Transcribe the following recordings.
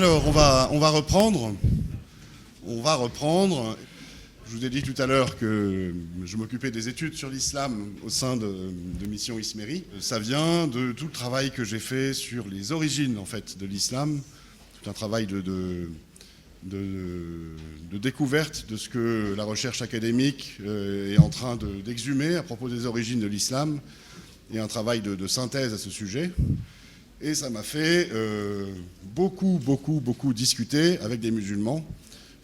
Alors, on va reprendre. Je vous ai dit tout à l'heure que je m'occupais des études sur l'islam au sein de Mission Ismeri. Ça vient de tout le travail que j'ai fait sur les origines, en fait, de l'islam. Tout un travail de découverte de ce que la recherche académique est en train d'exhumer à propos des origines de l'islam, et un travail de synthèse à ce sujet. Et ça m'a fait beaucoup discuter avec des musulmans,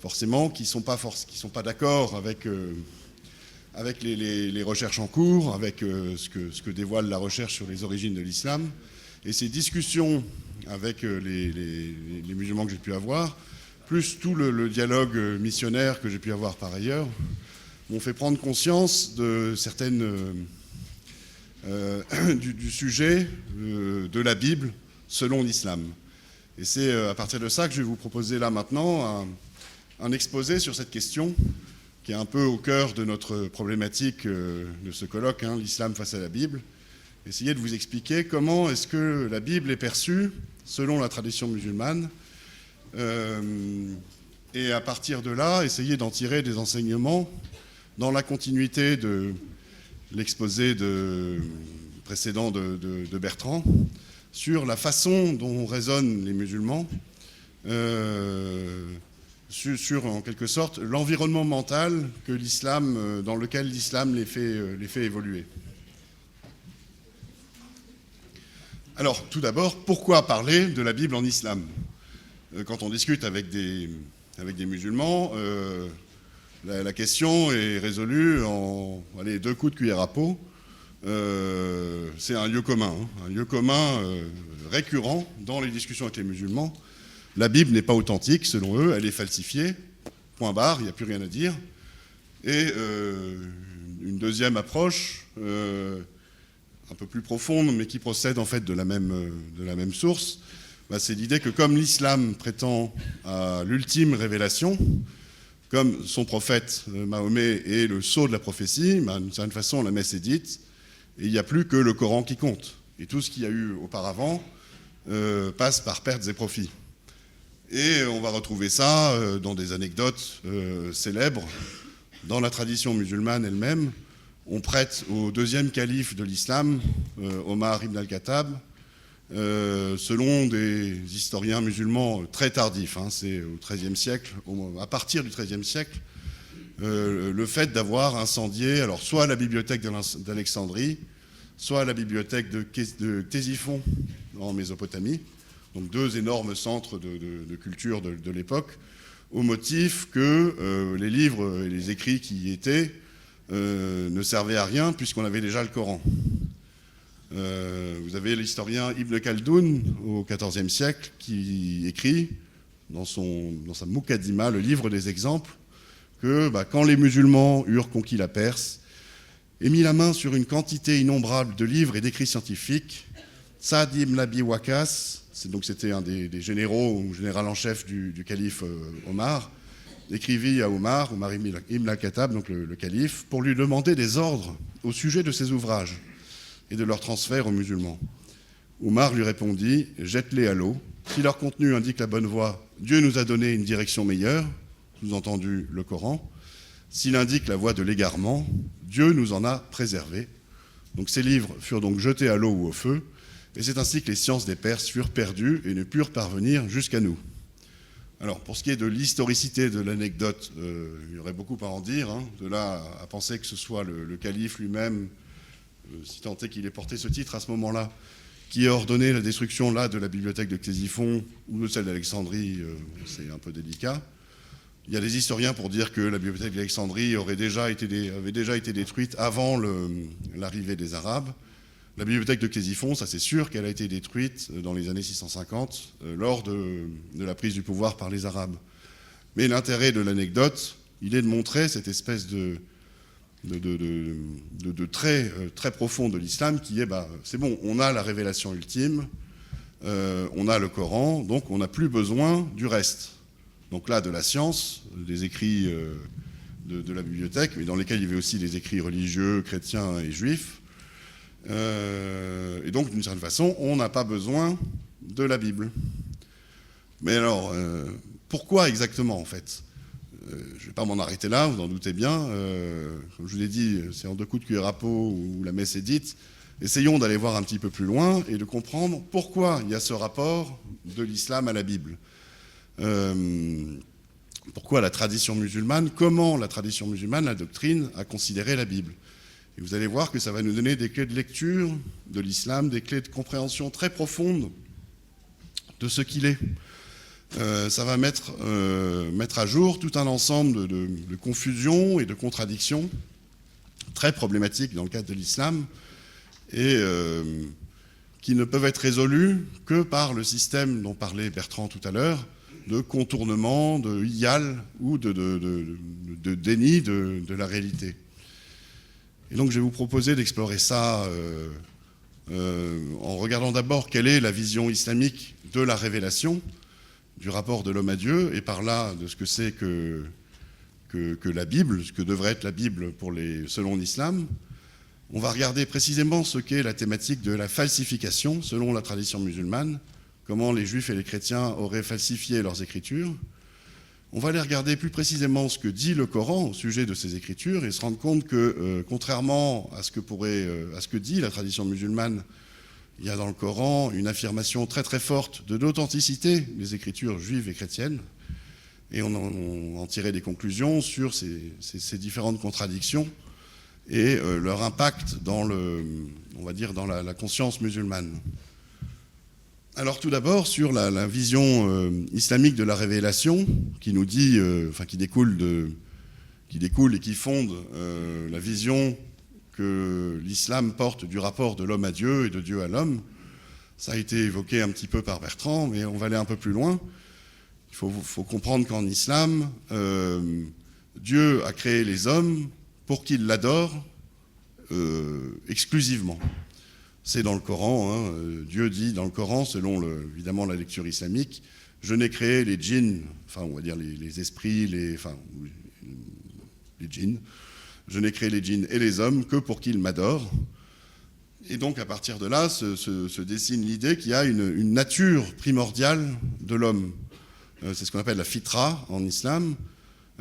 forcément, qui sont pas d'accord avec les recherches en cours, avec ce que dévoile la recherche sur les origines de l'islam. Et ces discussions avec les musulmans que j'ai pu avoir, plus tout le dialogue missionnaire que j'ai pu avoir par ailleurs, m'ont fait prendre conscience de certaines du sujet de la Bible selon l'islam. Et c'est à partir de ça que je vais vous proposer là maintenant un exposé sur cette question qui est un peu au cœur de notre problématique de ce colloque, l'islam face à la Bible. Essayer de vous expliquer comment est-ce que la Bible est perçue selon la tradition musulmane, et à partir de là, essayer d'en tirer des enseignements dans la continuité de l'exposé précédent de Bertrand sur la façon dont raisonnent les musulmans, sur en quelque sorte l'environnement mental dans lequel l'islam les fait évoluer. Alors, tout d'abord, pourquoi parler de la Bible en islam ? Quand on discute avec des musulmans, la question est résolue en 2 coups de cuillère à peau. C'est un lieu commun, récurrent dans les discussions avec les musulmans. La Bible n'est pas authentique, selon eux, elle est falsifiée, point barre, il n'y a plus rien à dire. Et une deuxième approche, un peu plus profonde, mais qui procède en fait de la même source, c'est l'idée que comme l'islam prétend à l'ultime révélation, comme son prophète Mahomet est le sceau de la prophétie, d'une certaine façon la messe est dite, et il n'y a plus que le Coran qui compte. Et tout ce qu'il y a eu auparavant passe par pertes et profits. Et on va retrouver ça dans des anecdotes célèbres. Dans la tradition musulmane elle-même, on prête au deuxième calife de l'islam, Omar ibn al-Khattab, selon des historiens musulmans très tardifs, c'est au XIIIe siècle, à partir du XIIIe siècle, le fait d'avoir incendié alors soit la bibliothèque d'Alexandrie, soit la bibliothèque de Ctésiphon en Mésopotamie, donc 2 énormes centres de culture de l'époque, au motif que les livres et les écrits qui y étaient ne servaient à rien puisqu'on avait déjà le Coran. Vous avez l'historien Ibn Khaldoun au XIVe siècle qui écrit dans sa Muqaddima, le livre des exemples, que quand les musulmans eurent conquis la Perse et mis la main sur une quantité innombrable de livres et d'écrits scientifiques, Saad ibn Abi Waqqas, c'était un des généraux ou général en chef du calife Omar, écrivit à Omar ibn al-Khattab, donc le calife, pour lui demander des ordres au sujet de ses ouvrages et de leur transfert aux musulmans. Omar lui répondit « Jette-les à l'eau. Si leur contenu indique la bonne voie, Dieu nous a donné une direction meilleure, sous-entendu le Coran. S'il indique la voie de l'égarement, Dieu nous en a préservés. » Donc ces livres furent donc jetés à l'eau ou au feu, et c'est ainsi que les sciences des Perses furent perdues et ne purent parvenir jusqu'à nous. Alors, pour ce qui est de l'historicité de l'anecdote, il y aurait beaucoup à en dire, de là à penser que ce soit le calife lui-même, si tant est qu'il ait porté ce titre à ce moment-là, qui a ordonné la destruction de la bibliothèque de Ctésiphon ou de celle d'Alexandrie, c'est un peu délicat. Il y a des historiens pour dire que la bibliothèque d'Alexandrie avait déjà été détruite avant l'arrivée des Arabes. La bibliothèque de Ctésiphon, ça c'est sûr qu'elle a été détruite dans les années 650, lors de la prise du pouvoir par les Arabes. Mais l'intérêt de l'anecdote, il est de montrer cette espèce de trait très profond de l'islam qui est, c'est bon, on a la révélation ultime, on a le Coran, donc on n'a plus besoin du reste. Donc là, de la science, des écrits de la bibliothèque, mais dans lesquels il y avait aussi des écrits religieux, chrétiens et juifs. Et donc, d'une certaine façon, on n'a pas besoin de la Bible. Mais alors, pourquoi exactement, en fait ? Je ne vais pas m'en arrêter là, vous en doutez bien. Comme je vous l'ai dit, c'est en 2 coups de cuillère à peau où la messe est dite. Essayons d'aller voir un petit peu plus loin et de comprendre pourquoi il y a ce rapport de l'islam à la Bible. Pourquoi la tradition musulmane, comment la tradition musulmane, la doctrine, a considéré la Bible. Et vous allez voir que ça va nous donner des clés de lecture de l'islam, des clés de compréhension très profondes de ce qu'il est. Ça va mettre à jour tout un ensemble de confusions et de contradictions très problématiques dans le cadre de l'islam et qui ne peuvent être résolues que par le système dont parlait Bertrand tout à l'heure, de contournement, de hial ou de déni de la réalité. Et donc je vais vous proposer d'explorer ça en regardant d'abord quelle est la vision islamique de la révélation, du rapport de l'homme à Dieu, et par là de ce que c'est que la Bible, ce que devrait être la Bible selon l'islam. On va regarder précisément ce qu'est la thématique de la falsification selon la tradition musulmane, comment les juifs et les chrétiens auraient falsifié leurs écritures. On va aller regarder plus précisément ce que dit le Coran au sujet de ces écritures et se rendre compte que, contrairement à ce que dit la tradition musulmane, il y a dans le Coran une affirmation très très forte de l'authenticité des écritures juives et chrétiennes. Et on en tirait des conclusions sur ces différentes contradictions et leur impact dans la conscience musulmane. Alors tout d'abord, sur la vision islamique de la révélation, qui nous dit, qui découle et qui fonde la vision que l'islam porte du rapport de l'homme à Dieu et de Dieu à l'homme. Ça a été évoqué un petit peu par Bertrand, mais on va aller un peu plus loin. Il faut comprendre qu'en islam, Dieu a créé les hommes pour qu'ils l'adorent exclusivement. C'est dans le Coran, Dieu dit dans le Coran, selon évidemment la lecture islamique, « Je n'ai créé les djinns », enfin on va dire les esprits, les djinns, « Je n'ai créé les djinns et les hommes que pour qu'ils m'adorent ». Et donc à partir de là se dessine l'idée qu'il y a une nature primordiale de l'homme. C'est ce qu'on appelle la fitra en islam,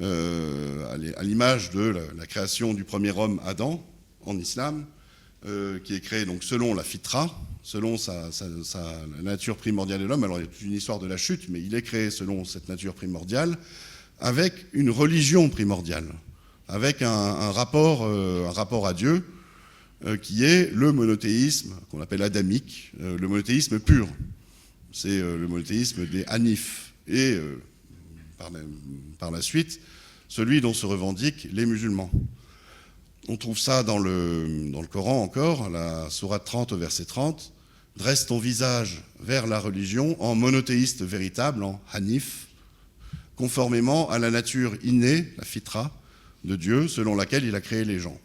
à l'image de la création du premier homme Adam en islam, qui est créé donc selon la fitra, selon la nature primordiale de l'homme. Alors il y a toute une histoire de la chute, mais il est créé selon cette nature primordiale, avec une religion primordiale, avec un rapport à Dieu, qui est le monothéisme, qu'on appelle adamique, le monothéisme pur. C'est le monothéisme des Hanifs. Et par la suite, celui dont se revendiquent les musulmans. On trouve ça dans le Coran encore, la sourate 30 au verset 30. « Dresse ton visage vers la religion en monothéiste véritable, en Hanif, conformément à la nature innée, la fitra, de Dieu, selon laquelle il a créé les gens. »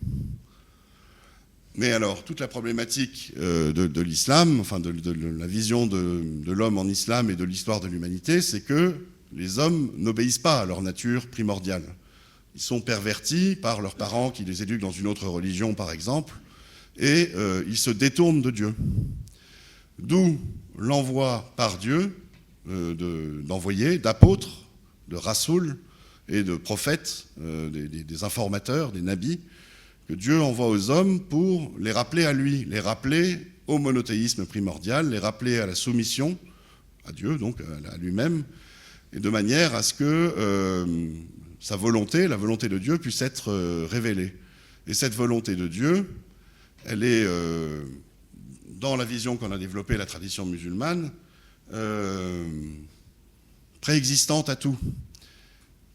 Mais alors, toute la problématique de l'islam, enfin de la vision de l'homme en islam et de l'histoire de l'humanité, c'est que les hommes n'obéissent pas à leur nature primordiale. Ils sont pervertis par leurs parents qui les éduquent dans une autre religion, par exemple, et ils se détournent de Dieu. D'où l'envoi par Dieu d'envoyés, d'apôtres, de rasoul et de prophètes, des informateurs, des nabis, que Dieu envoie aux hommes pour les rappeler à lui, les rappeler au monothéisme primordial, les rappeler à la soumission à Dieu, donc à lui-même, et de manière à ce que sa volonté, la volonté de Dieu, puisse être révélée. Et cette volonté de Dieu, elle est, dans la vision qu'on a développée, la tradition musulmane, préexistante à tout.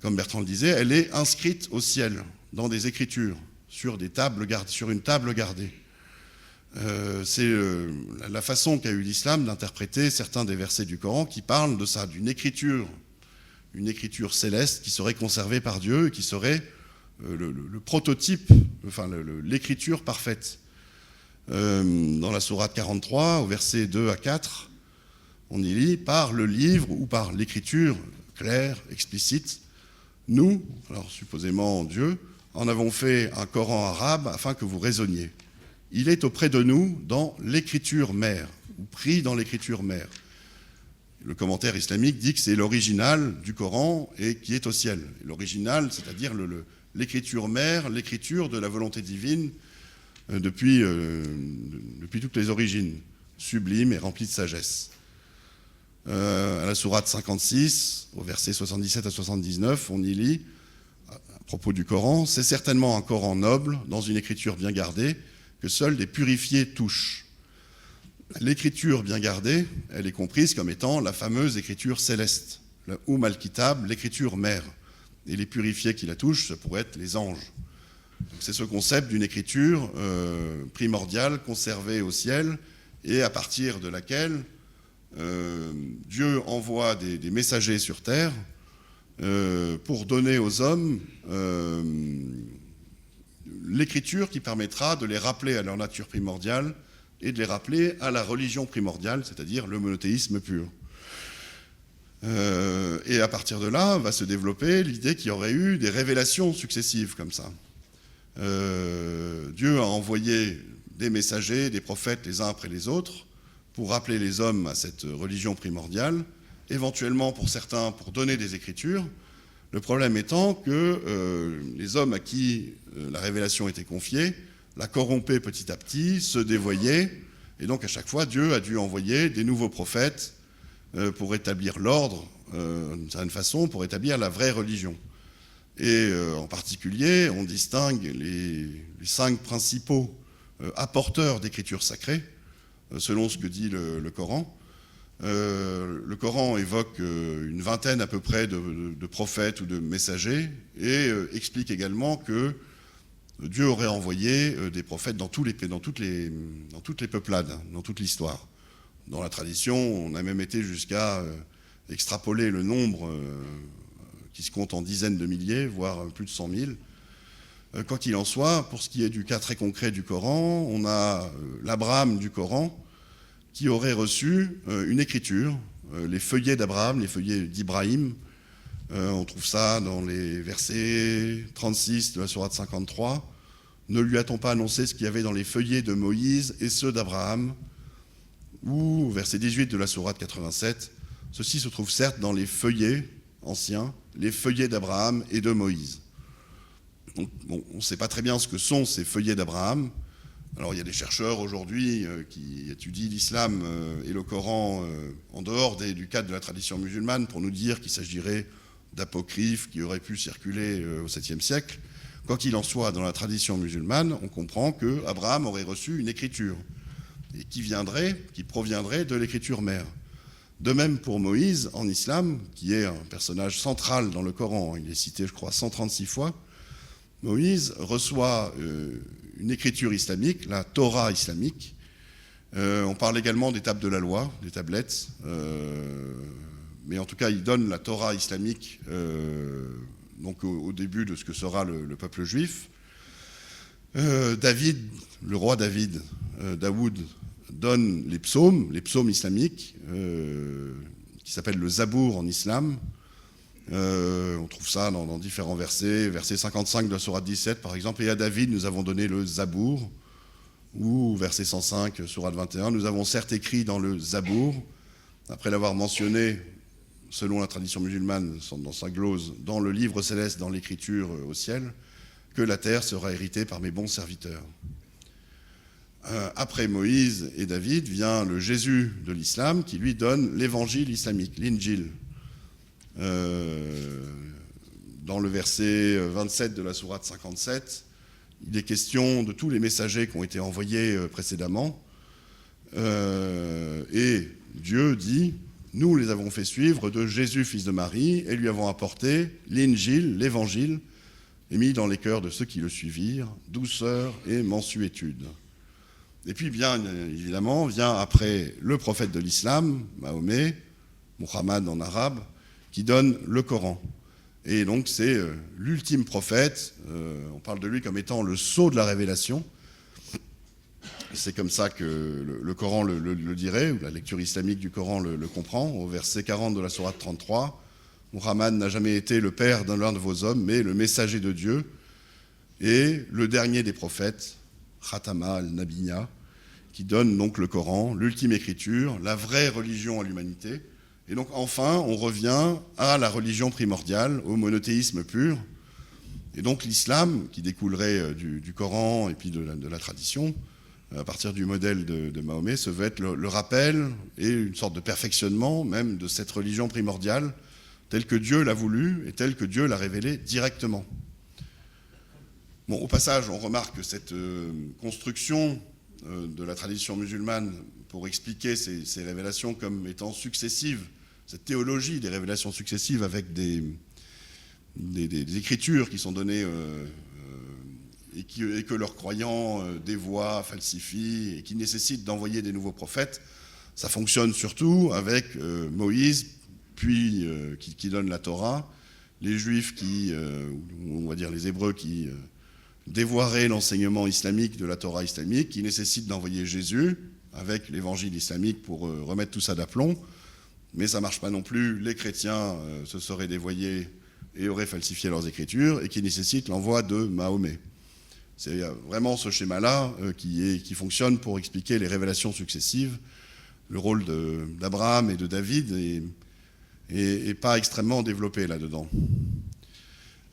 Comme Bertrand le disait, elle est inscrite au ciel, dans des écritures, sur une table gardée. C'est la façon qu'a eu l'islam d'interpréter certains des versets du Coran qui parlent de ça, d'une écriture, une écriture céleste qui serait conservée par Dieu et qui serait le prototype, enfin l'écriture parfaite. Dans la sourate 43, au verset 2 à 4, on y lit « Par le livre ou par l'écriture claire, explicite, nous, alors supposément Dieu, en avons fait un Coran arabe afin que vous raisonniez. Il est auprès de nous dans l'écriture mère, ou pris dans l'écriture mère. » le commentaire islamique dit que c'est l'original du Coran et qui est au ciel. L'original, c'est-à-dire l'écriture mère, l'écriture de la volonté divine depuis toutes les origines, sublime et remplie de sagesse. À la sourate 56, au verset 77 à 79, on y lit, à propos du Coran, « C'est certainement un Coran noble, dans une écriture bien gardée, que seuls des purifiés touchent. » L'écriture bien gardée, elle est comprise comme étant la fameuse écriture céleste, le al-Kitab, l'écriture mère. Et les purifiés qui la touchent, ça pourrait être les anges. C'est ce concept d'une écriture primordiale, conservée au ciel, et à partir de laquelle Dieu envoie des messagers sur terre pour donner aux hommes l'écriture qui permettra de les rappeler à leur nature primordiale et de les rappeler à la religion primordiale, c'est-à-dire le monothéisme pur. Et à partir de là, va se développer l'idée qu'il y aurait eu des révélations successives comme ça. Dieu a envoyé des messagers, des prophètes les uns après les autres, pour rappeler les hommes à cette religion primordiale, éventuellement pour certains pour donner des écritures. Le problème étant que les hommes à qui la révélation était confiée la corrompaient petit à petit, se dévoyaient, et donc à chaque fois Dieu a dû envoyer des nouveaux prophètes pour établir l'ordre, d'une certaine façon, pour établir la vraie religion. Et en particulier, on distingue les 5 principaux apporteurs d'écriture sacrée, selon ce que dit le Coran. Le Coran évoque une vingtaine à peu près de prophètes ou de messagers et explique également que Dieu aurait envoyé des prophètes dans toutes les peuplades, dans toute l'histoire. Dans la tradition, on a même été jusqu'à extrapoler le nombre qui se compte en dizaines de milliers, voire plus de 100 000. Quoi qu'il en soit, pour ce qui est du cas très concret du Coran, on a l'Abraham du Coran qui aurait reçu une écriture, les feuillets d'Abraham, les feuillets d'Ibrahim. On trouve ça dans les versets 36 de la sourate 53. « Ne lui a-t-on pas annoncé ce qu'il y avait dans les feuillets de Moïse et ceux d'Abraham ?» Ou verset 18 de la sourate 87. « Ceci se trouve certes dans les feuillets anciens, les feuillets d'Abraham et de Moïse. » Donc, bon, on ne sait pas très bien ce que sont ces feuillets d'Abraham. Alors il y a des chercheurs aujourd'hui qui étudient l'islam et le Coran en dehors du cadre de la tradition musulmane pour nous dire qu'il s'agirait d'apocryphes qui auraient pu circuler au 7e siècle. Quoi qu'il en soit, dans la tradition musulmane, on comprend qu'Abraham aurait reçu une écriture et qui proviendrait de l'écriture mère. De même pour Moïse en islam, qui est un personnage central dans le Coran, il est cité je crois 136 fois. Moïse reçoit une écriture islamique, la Torah islamique. On parle également des tables de la loi, des tablettes, mais en tout cas il donne la Torah islamique donc au début de ce que sera le peuple juif. David, le roi David, Daoud, donne les psaumes islamiques, qui s'appellent le Zabour en islam. On trouve ça dans différents versets, verset 55 de la sourate 17 par exemple, et à David nous avons donné le Zabour, ou verset 105, sourate 21, nous avons certes écrit dans le Zabour, après l'avoir mentionné, selon la tradition musulmane, dans sa glose, dans le livre céleste, dans l'écriture au ciel, que la terre sera héritée par mes bons serviteurs. Après Moïse et David vient le Jésus de l'islam qui lui donne l'évangile islamique, l'Injil. Dans le verset 27 de la sourate 57, il est question de tous les messagers qui ont été envoyés précédemment. Et Dieu dit, nous les avons fait suivre de Jésus, fils de Marie, et lui avons apporté l'Injil, l'évangile, et mis dans les cœurs de ceux qui le suivirent, douceur et mansuétude. Et puis bien évidemment, vient après le prophète de l'islam, Mahomet, Muhammad en arabe, qui donne le Coran. Et donc c'est l'ultime prophète, on parle de lui comme étant le sceau de la révélation. C'est comme ça que le Coran le dirait, ou la lecture islamique du Coran le comprend, au verset 40 de la sourate 33. Muhammad n'a jamais été le père d'un de vos hommes, mais le messager de Dieu, et le dernier des prophètes, Khatama al-Nabiyya, qui donne donc le Coran, l'ultime écriture, la vraie religion à l'humanité, Et donc enfin, on revient à la religion primordiale, au monothéisme pur. Et donc l'islam, qui découlerait du Coran et puis de la tradition, à partir du modèle de Mahomet, se veut être le rappel et une sorte de perfectionnement même de cette religion primordiale, telle que Dieu l'a voulu et telle que Dieu l'a révélée directement. Bon, au passage, on remarque que cette construction de la tradition musulmane pour expliquer ces révélations comme étant successives, cette théologie des révélations successives avec des écritures qui sont données et que leurs croyants dévoient, falsifient et qui nécessitent d'envoyer des nouveaux prophètes, ça fonctionne surtout avec Moïse, puis qui donne la Torah, les Juifs on va dire les Hébreux qui dévoieraient l'enseignement islamique de la Torah islamique, qui nécessitent d'envoyer Jésus avec l'évangile islamique pour remettre tout ça d'aplomb. Mais ça ne marche pas non plus. Les chrétiens se seraient dévoyés et auraient falsifié leurs écritures et qui nécessitent l'envoi de Mahomet. C'est vraiment ce schéma-là qui fonctionne pour expliquer les révélations successives. Le rôle d'Abraham et de David est pas extrêmement développé là-dedans.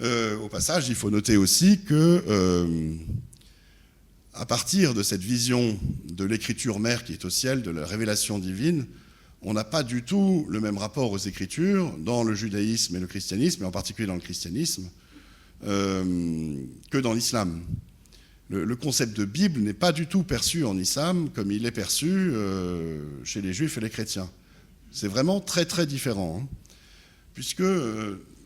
Au passage, il faut noter aussi que à partir de cette vision de l'écriture mère qui est au ciel, de la révélation divine, on n'a pas du tout le même rapport aux Écritures dans le judaïsme et le christianisme, et en particulier dans le christianisme, que dans l'islam. Le concept de Bible n'est pas du tout perçu en islam comme il est perçu chez les juifs et les chrétiens. C'est vraiment très très différent, hein, puisque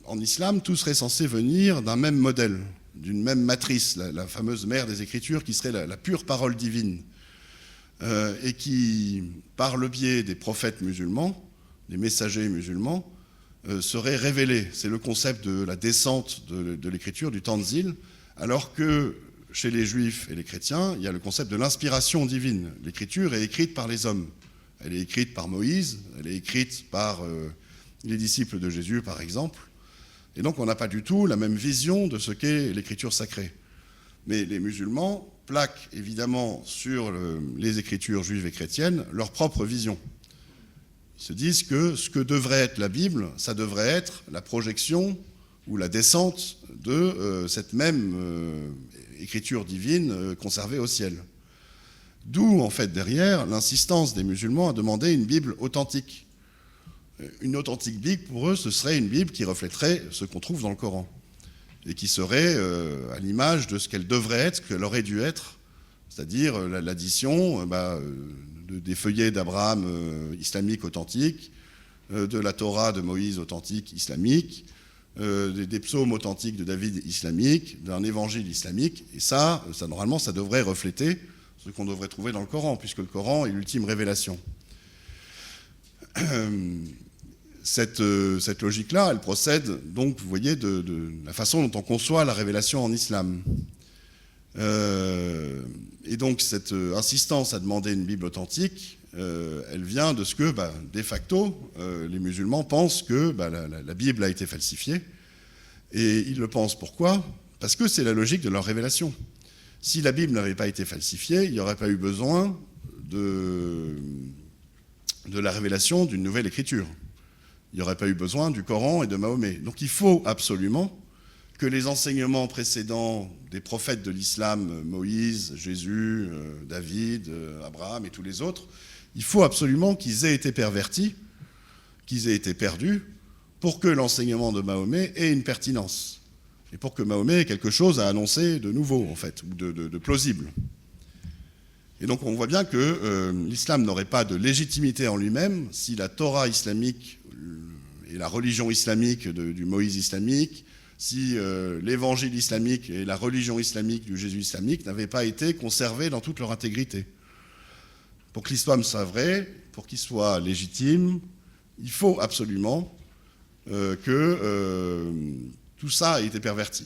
en islam, tout serait censé venir d'un même modèle, d'une même matrice, la fameuse mère des Écritures qui serait la pure parole divine. Et qui, par le biais des prophètes musulmans, des messagers musulmans, serait révélé. C'est le concept de la descente de l'écriture, du Tanzil, alors que chez les juifs et les chrétiens, il y a le concept de l'inspiration divine. L'écriture est écrite par les hommes. Elle est écrite par Moïse, elle est écrite par les disciples de Jésus, par exemple. Et donc on n'a pas du tout la même vision de ce qu'est l'écriture sacrée. Mais les musulmans plaquent évidemment sur les écritures juives et chrétiennes leur propre vision. Ils se disent que ce que devrait être la Bible, ça devrait être la projection ou la descente de cette même écriture divine conservée au ciel. D'où, en fait, derrière, l'insistance des musulmans à demander une Bible authentique. Une authentique Bible, pour eux, ce serait une Bible qui reflèterait ce qu'on trouve dans le Coran, et qui serait à l'image de ce qu'elle devrait être, ce qu'elle aurait dû être, c'est-à-dire l'addition des feuillets d'Abraham islamique authentique, de la Torah de Moïse authentique islamique, des psaumes authentiques de David islamique, d'un évangile islamique, et ça normalement, ça devrait refléter ce qu'on devrait trouver dans le Coran, puisque le Coran est l'ultime révélation. Cette logique-là, elle procède donc, vous voyez, de la façon dont on conçoit la révélation en islam. Et donc cette insistance à demander une Bible authentique, elle vient de ce que, de facto, les musulmans pensent que la Bible a été falsifiée. Et ils le pensent pourquoi ? Parce que c'est la logique de leur révélation. Si la Bible n'avait pas été falsifiée, il n'y aurait pas eu besoin de la révélation d'une nouvelle écriture. Il n'y aurait pas eu besoin du Coran et de Mahomet. Donc il faut absolument que les enseignements précédents des prophètes de l'islam, Moïse, Jésus, David, Abraham et tous les autres, il faut absolument qu'ils aient été pervertis, qu'ils aient été perdus, pour que l'enseignement de Mahomet ait une pertinence. Et pour que Mahomet ait quelque chose à annoncer de nouveau, en fait, ou de plausible. Et donc on voit bien que l'islam n'aurait pas de légitimité en lui-même si la Torah islamique et la religion islamique du Moïse islamique, si l'évangile islamique et la religion islamique du Jésus islamique n'avaient pas été conservés dans toute leur intégrité. Pour que l'islam soit vrai, pour qu'il soit légitime, il faut absolument que tout ça ait été perverti.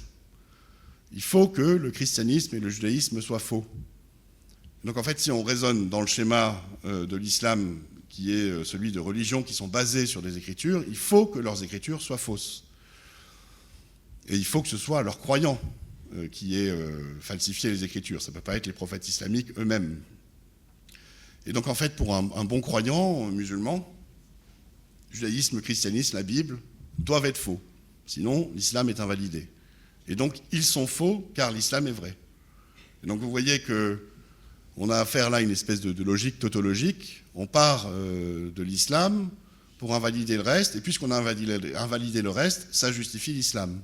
Il faut que le christianisme et le judaïsme soient faux. Donc en fait, si on raisonne dans le schéma de l'islam, qui est celui de religions qui sont basées sur des écritures, il faut que leurs écritures soient fausses. Et il faut que ce soit leurs croyants qui aient falsifié les écritures. Ça ne peut pas être les prophètes islamiques eux-mêmes. Et donc en fait, pour un bon croyant musulman, judaïsme, christianisme, la Bible, doivent être faux. Sinon, l'islam est invalidé. Et donc, ils sont faux car l'islam est vrai. Et donc, vous voyez qu'on a affaire là à une espèce de logique tautologique. On part de l'islam pour invalider le reste, et puisqu'on a invalidé le reste, ça justifie l'islam.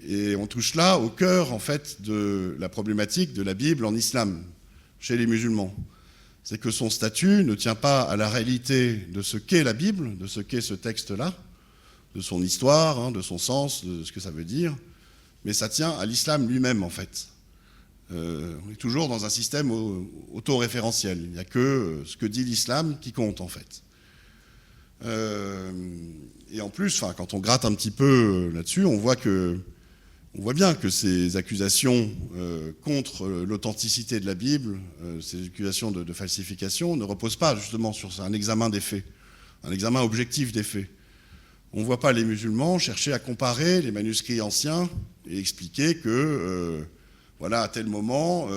Et on touche là au cœur, en fait, de la problématique de la Bible en islam, chez les musulmans. C'est que son statut ne tient pas à la réalité de ce qu'est la Bible, de ce qu'est ce texte-là, de son histoire, de son sens, de ce que ça veut dire, mais ça tient à l'islam lui-même, en fait. On est toujours dans un système autoréférentiel. Il n'y a que ce que dit l'islam qui compte, en fait. Et en plus, quand on gratte un petit peu là-dessus, on voit bien que ces accusations contre l'authenticité de la Bible, ces accusations de falsification, ne reposent pas justement sur un examen des faits, un examen objectif des faits. On ne voit pas les musulmans chercher à comparer les manuscrits anciens et expliquer que, à tel moment,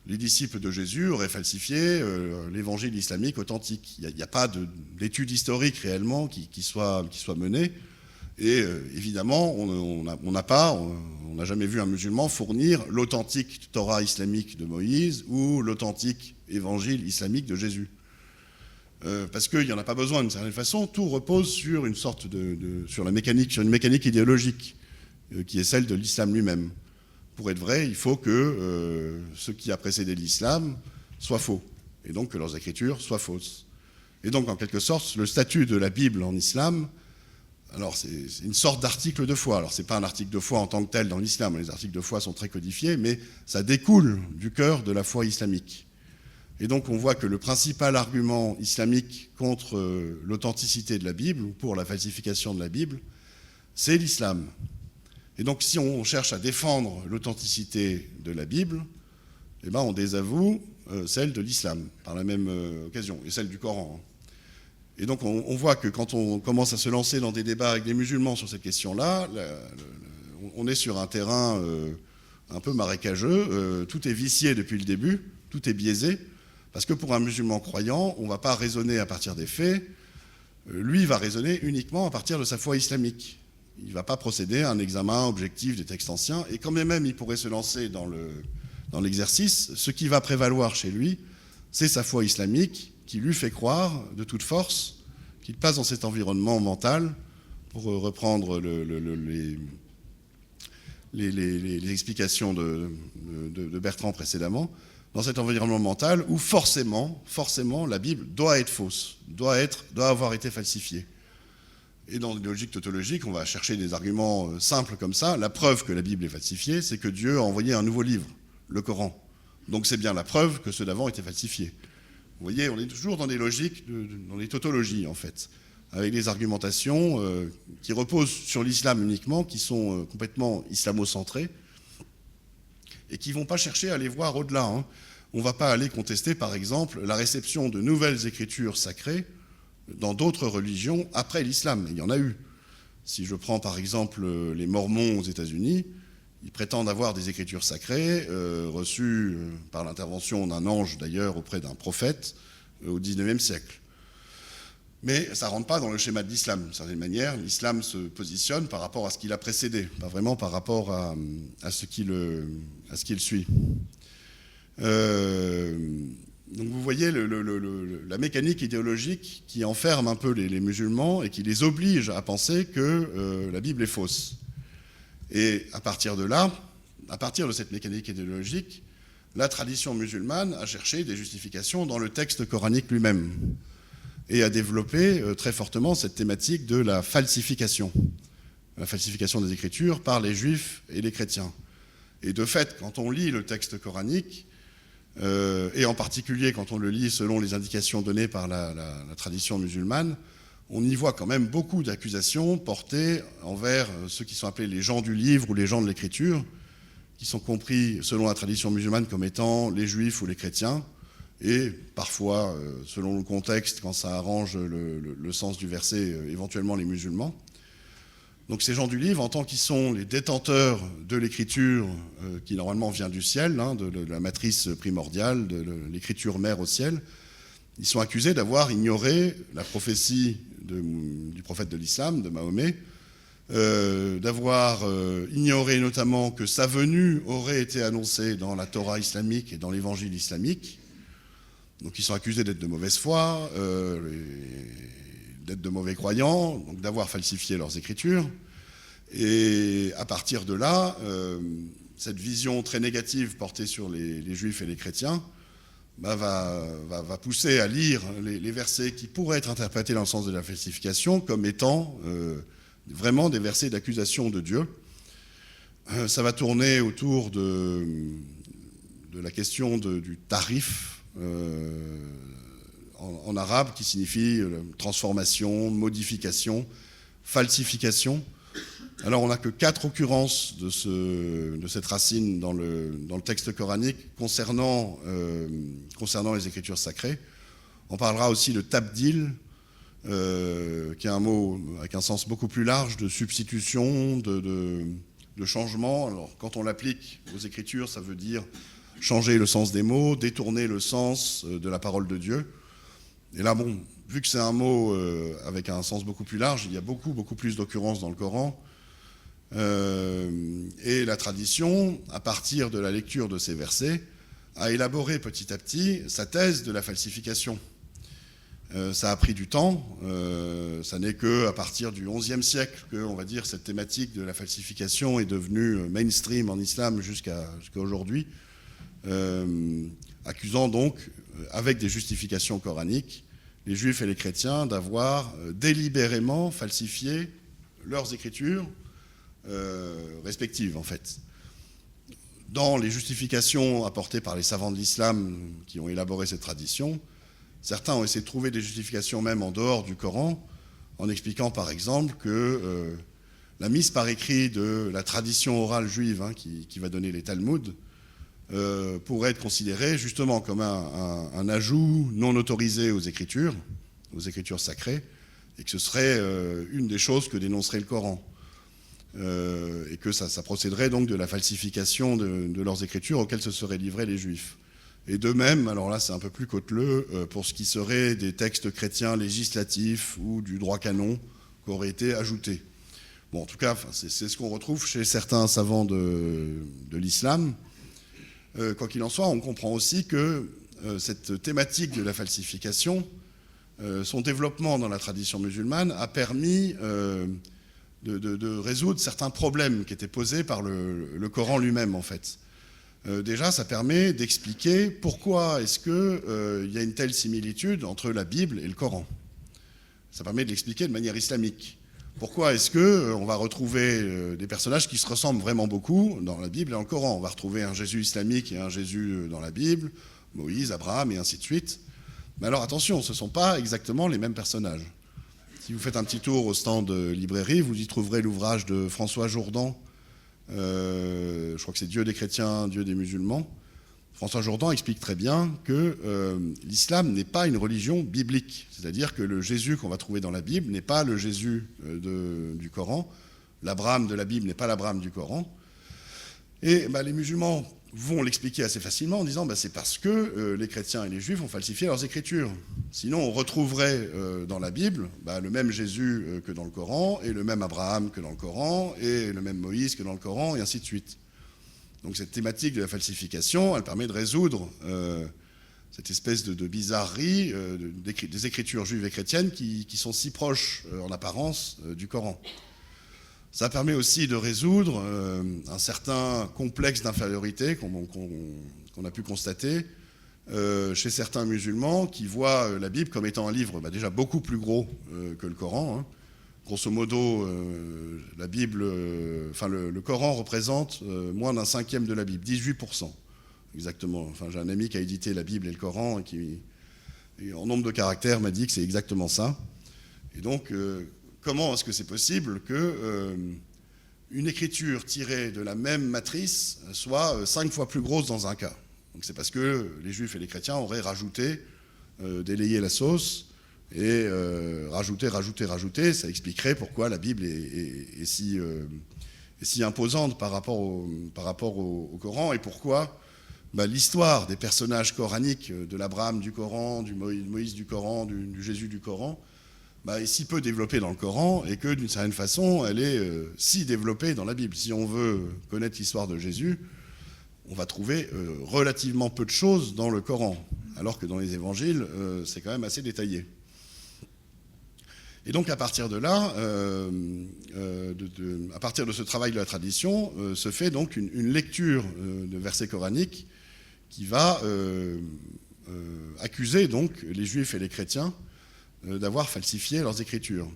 les disciples de Jésus auraient falsifié l'évangile islamique authentique. Il n'y a pas d'étude historique réellement qui soit menée. Et évidemment, on n'a jamais vu un musulman fournir l'authentique Torah islamique de Moïse ou l'authentique évangile islamique de Jésus. Parce qu'il n'y en a pas besoin d'une certaine façon. Tout repose sur une sorte sur une mécanique idéologique qui est celle de l'islam lui-même. Pour être vrai, il faut que ce qui a précédé l'islam soit faux, et donc que leurs écritures soient fausses. Et donc, en quelque sorte, le statut de la Bible en islam, alors c'est une sorte d'article de foi. Alors, ce n'est pas un article de foi en tant que tel dans l'islam, les articles de foi sont très codifiés, mais ça découle du cœur de la foi islamique. Et donc, on voit que le principal argument islamique contre l'authenticité de la Bible, ou pour la falsification de la Bible, c'est l'islam. Et donc, si on cherche à défendre l'authenticité de la Bible, eh ben, on désavoue celle de l'islam, par la même occasion, et celle du Coran. Et donc, on voit que quand on commence à se lancer dans des débats avec des musulmans sur cette question-là, on est sur un terrain un peu marécageux, tout est vicié depuis le début, tout est biaisé, parce que pour un musulman croyant, on ne va pas raisonner à partir des faits, lui va raisonner uniquement à partir de sa foi islamique. Il ne va pas procéder à un examen objectif des textes anciens, et quand même il pourrait se lancer dans l'exercice, ce qui va prévaloir chez lui, c'est sa foi islamique qui lui fait croire de toute force qu'il passe dans cet environnement mental, pour reprendre les explications de Bertrand précédemment, dans cet environnement mental où forcément, la Bible doit être fausse, doit avoir été falsifiée. Et dans une logique tautologique, on va chercher des arguments simples comme ça. La preuve que la Bible est falsifiée, c'est que Dieu a envoyé un nouveau livre, le Coran. Donc c'est bien la preuve que ceux d'avant étaient falsifiés. Vous voyez, on est toujours dans des logiques, dans les tautologies en fait, avec des argumentations qui reposent sur l'islam uniquement, qui sont complètement islamo-centrées, et qui ne vont pas chercher à aller voir au-delà. On ne va pas aller contester, par exemple, la réception de nouvelles écritures sacrées dans d'autres religions après l'islam. Il y en a eu. Si je prends par exemple les Mormons aux États-Unis, ils prétendent avoir des écritures sacrées reçues par l'intervention d'un ange d'ailleurs auprès d'un prophète au XIXe siècle. Mais ça ne rentre pas dans le schéma de l'islam. D'une certaine manière, l'islam se positionne par rapport à ce qu'il a précédé, pas vraiment par rapport à ce qu'il suit. Donc vous voyez la mécanique idéologique qui enferme un peu les musulmans et qui les oblige à penser que la Bible est fausse. Et à partir de là, à partir de cette mécanique idéologique, la tradition musulmane a cherché des justifications dans le texte coranique lui-même et a développé très fortement cette thématique de la falsification des Écritures par les Juifs et les chrétiens. Et de fait, quand on lit le texte coranique, et en particulier quand on le lit selon les indications données par la tradition musulmane, on y voit quand même beaucoup d'accusations portées envers ceux qui sont appelés les gens du livre ou les gens de l'écriture, qui sont compris selon la tradition musulmane comme étant les juifs ou les chrétiens, et parfois, selon le contexte, quand ça arrange le sens du verset, éventuellement les musulmans. Donc ces gens du livre, en tant qu'ils sont les détenteurs de l'écriture qui normalement vient du ciel, de la matrice primordiale, de l'écriture mère au ciel, Ils sont accusés d'avoir ignoré la prophétie du prophète de l'islam, de Mahomet, d'avoir ignoré notamment que sa venue aurait été annoncée dans la Torah islamique et dans l'évangile islamique. Donc ils sont accusés d'être de mauvaise foi, d'être de mauvais croyants, donc d'avoir falsifié leurs écritures. Et à partir de là, cette vision très négative portée sur les juifs et les chrétiens va pousser à lire les versets qui pourraient être interprétés dans le sens de la falsification comme étant vraiment des versets d'accusation de Dieu. Ça va tourner autour de la question du tarif en arabe, qui signifie transformation, modification, falsification. Alors on n'a que 4 occurrences de cette racine dans le texte coranique concernant les écritures sacrées. On parlera aussi de tabdil, qui est un mot avec un sens beaucoup plus large, de substitution, de changement. Alors quand on l'applique aux écritures, ça veut dire changer le sens des mots, détourner le sens de la parole de Dieu. Et là, bon, vu que c'est un mot avec un sens beaucoup plus large, il y a beaucoup plus d'occurrences dans le Coran. Et la tradition, à partir de la lecture de ces versets, a élaboré petit à petit sa thèse de la falsification. Ça a pris du temps, ça n'est qu'à partir du XIe siècle que, on va dire, cette thématique de la falsification est devenue mainstream en islam jusqu'à aujourd'hui, accusant donc, avec des justifications coraniques, les juifs et les chrétiens d'avoir délibérément falsifié leurs écritures respectives, en fait. Dans les justifications apportées par les savants de l'islam qui ont élaboré cette tradition, certains ont essayé de trouver des justifications même en dehors du Coran, en expliquant par exemple que la mise par écrit de la tradition orale juive, qui va donner les Talmuds, pourrait être considérée justement comme un ajout non autorisé aux écritures sacrées, et que ce serait une des choses que dénoncerait le Coran. Et que ça procéderait donc de la falsification de leurs écritures auxquelles se seraient livrés les Juifs. Et de même, alors là c'est un peu plus cauteleux, pour ce qui serait des textes chrétiens législatifs ou du droit canon qui auraient été ajoutés. Bon, en tout cas, c'est ce qu'on retrouve chez certains savants de l'islam. Quoi qu'il en soit, on comprend aussi que cette thématique de la falsification, son développement dans la tradition musulmane a permis de résoudre certains problèmes qui étaient posés par le Coran lui-même, en fait. Déjà, ça permet d'expliquer pourquoi est-ce qu'il y a une telle similitude entre la Bible et le Coran. Ça permet de l'expliquer de manière islamique. Pourquoi est-ce qu'on va retrouver des personnages qui se ressemblent vraiment beaucoup dans la Bible et dans le Coran? On va retrouver un Jésus islamique et un Jésus dans la Bible, Moïse, Abraham et ainsi de suite. Mais alors attention, ce ne sont pas exactement les mêmes personnages. Si vous faites un petit tour au stand de librairie, vous y trouverez l'ouvrage de François Jourdan, je crois que c'est Dieu des chrétiens, Dieu des musulmans. François Jourdan explique très bien que l'islam n'est pas une religion biblique. C'est-à-dire que le Jésus qu'on va trouver dans la Bible n'est pas le Jésus du Coran. L'Abraham de la Bible n'est pas l'Abraham du Coran. Et les musulmans vont l'expliquer assez facilement en disant c'est parce que les chrétiens et les juifs ont falsifié leurs écritures. Sinon, on retrouverait dans la Bible le même Jésus que dans le Coran, et le même Abraham que dans le Coran, et le même Moïse que dans le Coran, et ainsi de suite. Donc cette thématique de la falsification, elle permet de résoudre cette espèce de bizarrerie des écritures juives et chrétiennes qui sont si proches en apparence du Coran. Ça permet aussi de résoudre un certain complexe d'infériorité qu'on a pu constater chez certains musulmans qui voient la Bible comme étant un livre déjà beaucoup plus gros que le Coran. Grosso modo, la Bible, le Coran représente moins d'un cinquième de la Bible, 18% exactement. J'ai un ami qui a édité la Bible et le Coran et qui, en nombre de caractères, m'a dit que c'est exactement ça. Et donc, comment est-ce que c'est possible qu'une écriture tirée de la même matrice soit 5 fois plus grosse dans un cas? Donc c'est parce que les Juifs et les chrétiens auraient rajouté, délayé la sauce, et rajouter, ça expliquerait pourquoi la Bible est si imposante par rapport au Coran, et pourquoi l'histoire des personnages coraniques, de l'Abraham du Coran, du Moïse du Coran, du Jésus du Coran, est si peu développée dans le Coran et que d'une certaine façon, elle est si développée dans la Bible. Si on veut connaître l'histoire de Jésus, on va trouver relativement peu de choses dans le Coran, alors que dans les évangiles, c'est quand même assez détaillé. Et donc à partir de là, à partir de ce travail de la tradition, se fait donc une lecture de versets coraniques qui va accuser donc les juifs et les chrétiens d'avoir falsifié leurs écritures.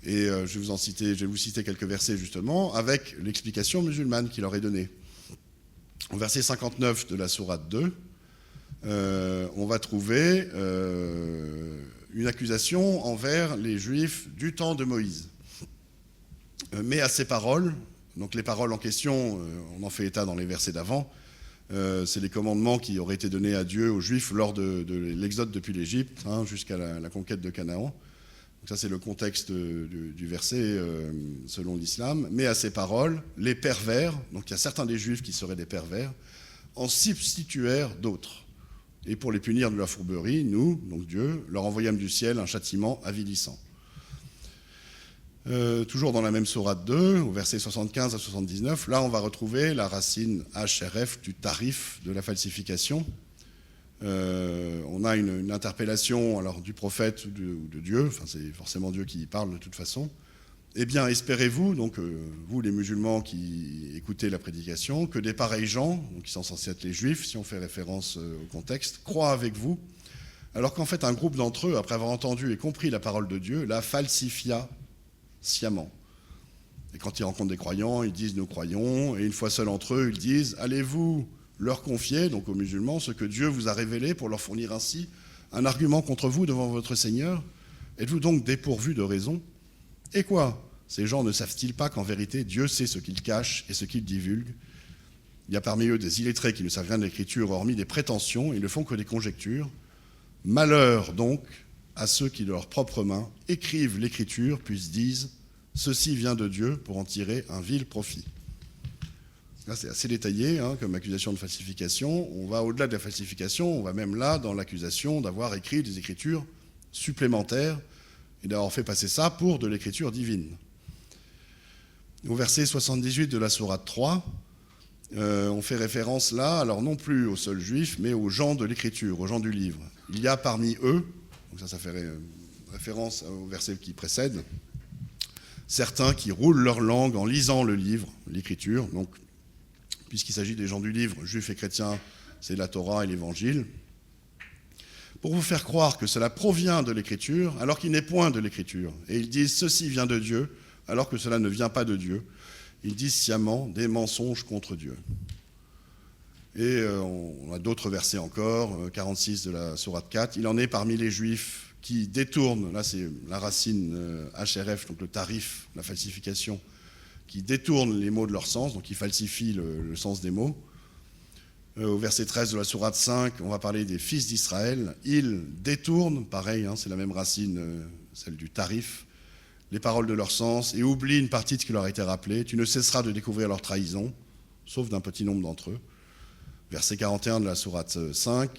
Et je vais vous citer quelques versets justement avec l'explication musulmane qui leur est donnée. Au verset 59 de la sourate 2, on va trouver une accusation envers les juifs du temps de Moïse. Mais à ces paroles, donc les paroles en question, on en fait état dans les versets d'avant, c'est les commandements qui auraient été donnés à Dieu aux Juifs lors de l'exode depuis l'Égypte, jusqu'à la conquête de Canaan. Donc ça, c'est le contexte du verset selon l'islam. Mais à ces paroles, les pervers, donc il y a certains des Juifs qui seraient des pervers, en substituèrent d'autres. Et pour les punir de leur fourberie, nous, donc Dieu, leur envoyâmes du ciel un châtiment avilissant. Toujours dans la même sourate 2, au verset 75 à 79, là on va retrouver la racine HRF du tarif de la falsification. On a une interpellation alors, du prophète ou de Dieu, enfin c'est forcément Dieu qui parle de toute façon. Eh bien, espérez-vous, donc vous les musulmans qui écoutez la prédication, que des pareils gens, donc qui sont censés être les juifs, si on fait référence au contexte, croient avec vous, alors qu'en fait un groupe d'entre eux, après avoir entendu et compris la parole de Dieu, la falsifia sciemment. Et quand ils rencontrent des croyants, ils disent « nous croyons », et une fois seuls entre eux, ils disent « allez-vous leur confier, donc aux musulmans, ce que Dieu vous a révélé pour leur fournir ainsi un argument contre vous devant votre Seigneur? Êtes-vous donc dépourvus de raison? Et quoi? Ces gens ne savent-ils pas qu'en vérité, Dieu sait ce qu'ils cachent et ce qu'ils divulguent? Il y a parmi eux des illettrés qui ne savent rien de l'Écriture, hormis des prétentions, ils ne font que des conjectures. Malheur donc à ceux qui, de leurs propres mains, écrivent l'Écriture, puis disent « ceci vient de Dieu pour en tirer un vil profit ». Là, c'est assez détaillé comme accusation de falsification. On va au-delà de la falsification, on va même là dans l'accusation d'avoir écrit des écritures supplémentaires et d'avoir fait passer ça pour de l'écriture divine. Au verset 78 de la sourate 3, on fait référence là, alors non plus aux seuls juifs, mais aux gens de l'écriture, aux gens du livre. Il y a parmi eux, donc ça fait référence au verset qui précède, certains qui roulent leur langue en lisant le livre, l'écriture, donc puisqu'il s'agit des gens du livre, juifs et chrétiens, c'est la Torah et l'Évangile, pour vous faire croire que cela provient de l'Écriture, alors qu'il n'est point de l'Écriture. Et ils disent « ceci vient de Dieu », alors que cela ne vient pas de Dieu. Ils disent sciemment des mensonges contre Dieu. Et on a d'autres versets encore, 46 de la sourate 4. Il en est parmi les Juifs qui détournent, là c'est la racine HRF, donc le tarif, la falsification, qui détournent les mots de leur sens, donc qui falsifient le sens des mots. Au verset 13 de la sourate 5, on va parler des fils d'Israël. Ils détournent, pareil, c'est la même racine, celle du tarif, les paroles de leur sens et oublient une partie de ce qui leur a été rappelé. Tu ne cesseras de découvrir leur trahison, sauf d'un petit nombre d'entre eux. Verset 41 de la sourate 5,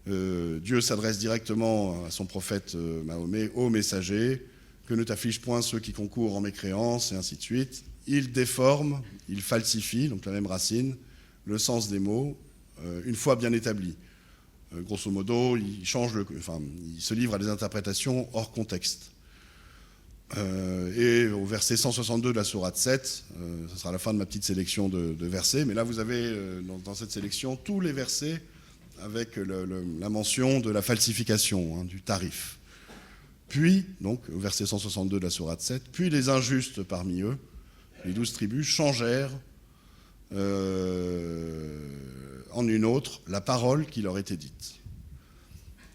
Dieu s'adresse directement à son prophète Mahomet, ô messager, que ne t'afflige point ceux qui concourent en mécréance, et ainsi de suite. Ils déforment, ils falsifient, donc la même racine, le sens des mots, une fois bien établi. Grosso modo, il se livre à des interprétations hors contexte. Et au verset 162 de la sourate 7, ce sera la fin de ma petite sélection de versets, mais là vous avez dans cette sélection tous les versets avec la mention de la falsification, du tarif. Puis, donc au verset 162 de la sourate 7, puis les injustes parmi eux, les 12 tribus, changèrent en une autre la parole qui leur était dite.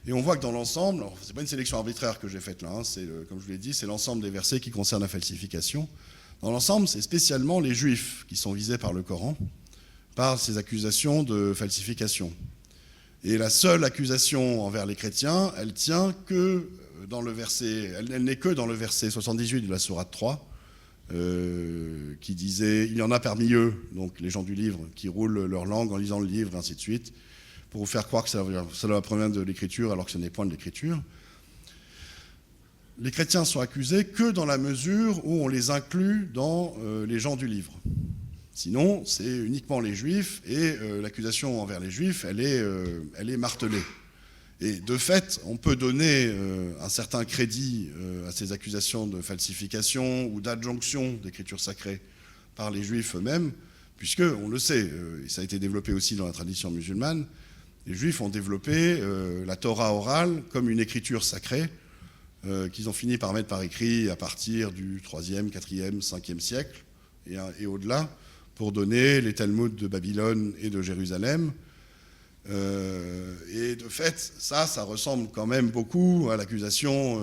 Et on voit que dans l'ensemble, ce n'est pas une sélection arbitraire que j'ai faite là, comme je vous l'ai dit, c'est l'ensemble des versets qui concernent la falsification. Dans l'ensemble, c'est spécialement les Juifs qui sont visés par le Coran, par ces accusations de falsification. Et la seule accusation envers les chrétiens, elle tient que dans le verset, elle n'est que dans le verset 78 de la sourate 3, qui disait « Il y en a parmi eux, donc les gens du livre, qui roulent leur langue en lisant le livre, et ainsi de suite, pour vous faire croire que ça va provenir de l'écriture alors que ce n'est point de l'écriture. » Les chrétiens sont accusés que dans la mesure où on les inclut dans les gens du livre. Sinon, c'est uniquement les juifs, et l'accusation envers les juifs, elle est martelée. Et de fait, on peut donner un certain crédit à ces accusations de falsification ou d'adjonction d'écriture sacrée par les juifs eux-mêmes, puisque, on le sait, et ça a été développé aussi dans la tradition musulmane, les juifs ont développé la Torah orale comme une écriture sacrée qu'ils ont fini par mettre par écrit à partir du 3e, 4e, 5e siècle et au-delà, pour donner les Talmuds de Babylone et de Jérusalem. Et de fait, ça ressemble quand même beaucoup à l'accusation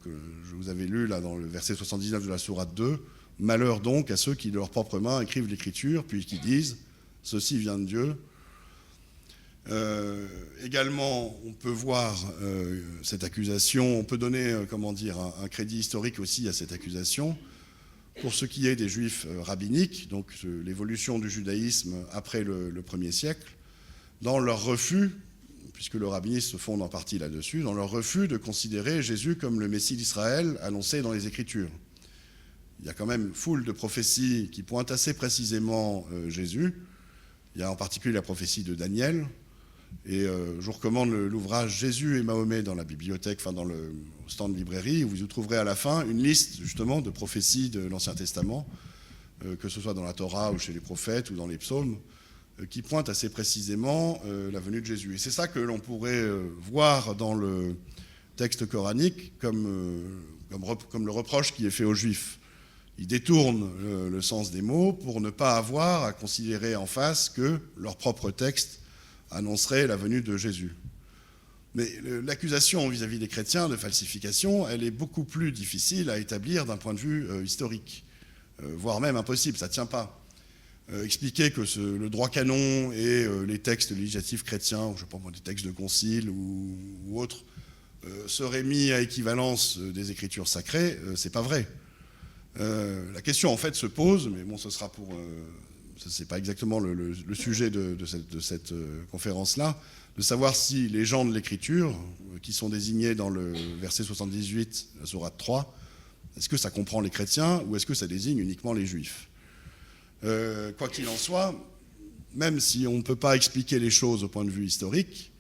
que je vous avais lue là, dans le verset 79 de la sourate 2. « Malheur donc à ceux qui de leurs propres mains écrivent l'écriture, puis qui disent « Ceci vient de Dieu ». Également, on peut voir cette accusation, on peut donner un crédit historique aussi à cette accusation. Pour ce qui est des juifs rabbiniques, donc l'évolution du judaïsme après le 1er siècle, dans leur refus, puisque le rabbinisme se fonde en partie là-dessus, dans leur refus de considérer Jésus comme le Messie d'Israël annoncé dans les Écritures. Il y a quand même foule de prophéties qui pointent assez précisément Jésus. Il y a en particulier la prophétie de Daniel. Et je vous recommande l'ouvrage « Jésus et Mahomet » dans la bibliothèque, enfin dans le stand de librairie, où vous trouverez à la fin une liste justement de prophéties de l'Ancien Testament, que ce soit dans la Torah ou chez les prophètes ou dans les psaumes, qui pointent assez précisément la venue de Jésus. Et c'est ça que l'on pourrait voir dans le texte coranique comme le reproche qui est fait aux Juifs. Ils détournent le sens des mots pour ne pas avoir à considérer en face que leur propre texte annoncerait la venue de Jésus. Mais l'accusation vis-à-vis des chrétiens de falsification, elle est beaucoup plus difficile à établir d'un point de vue historique, voire même impossible, ça ne tient pas. Expliquer que le droit canon et les textes législatifs chrétiens, je ne sais pas moi, des textes de concile ou autres, seraient mis à équivalence des écritures sacrées, c'est pas vrai. La question en fait se pose, mais bon, ce sera pour... c'est pas exactement le sujet de cette conférence-là, de savoir si les gens de l'écriture, qui sont désignés dans le verset 78, la sourate 3, est-ce que ça comprend les chrétiens ou est-ce que ça désigne uniquement les juifs ? Quoi qu'il en soit, même si on ne peut pas expliquer les choses au point de vue historique,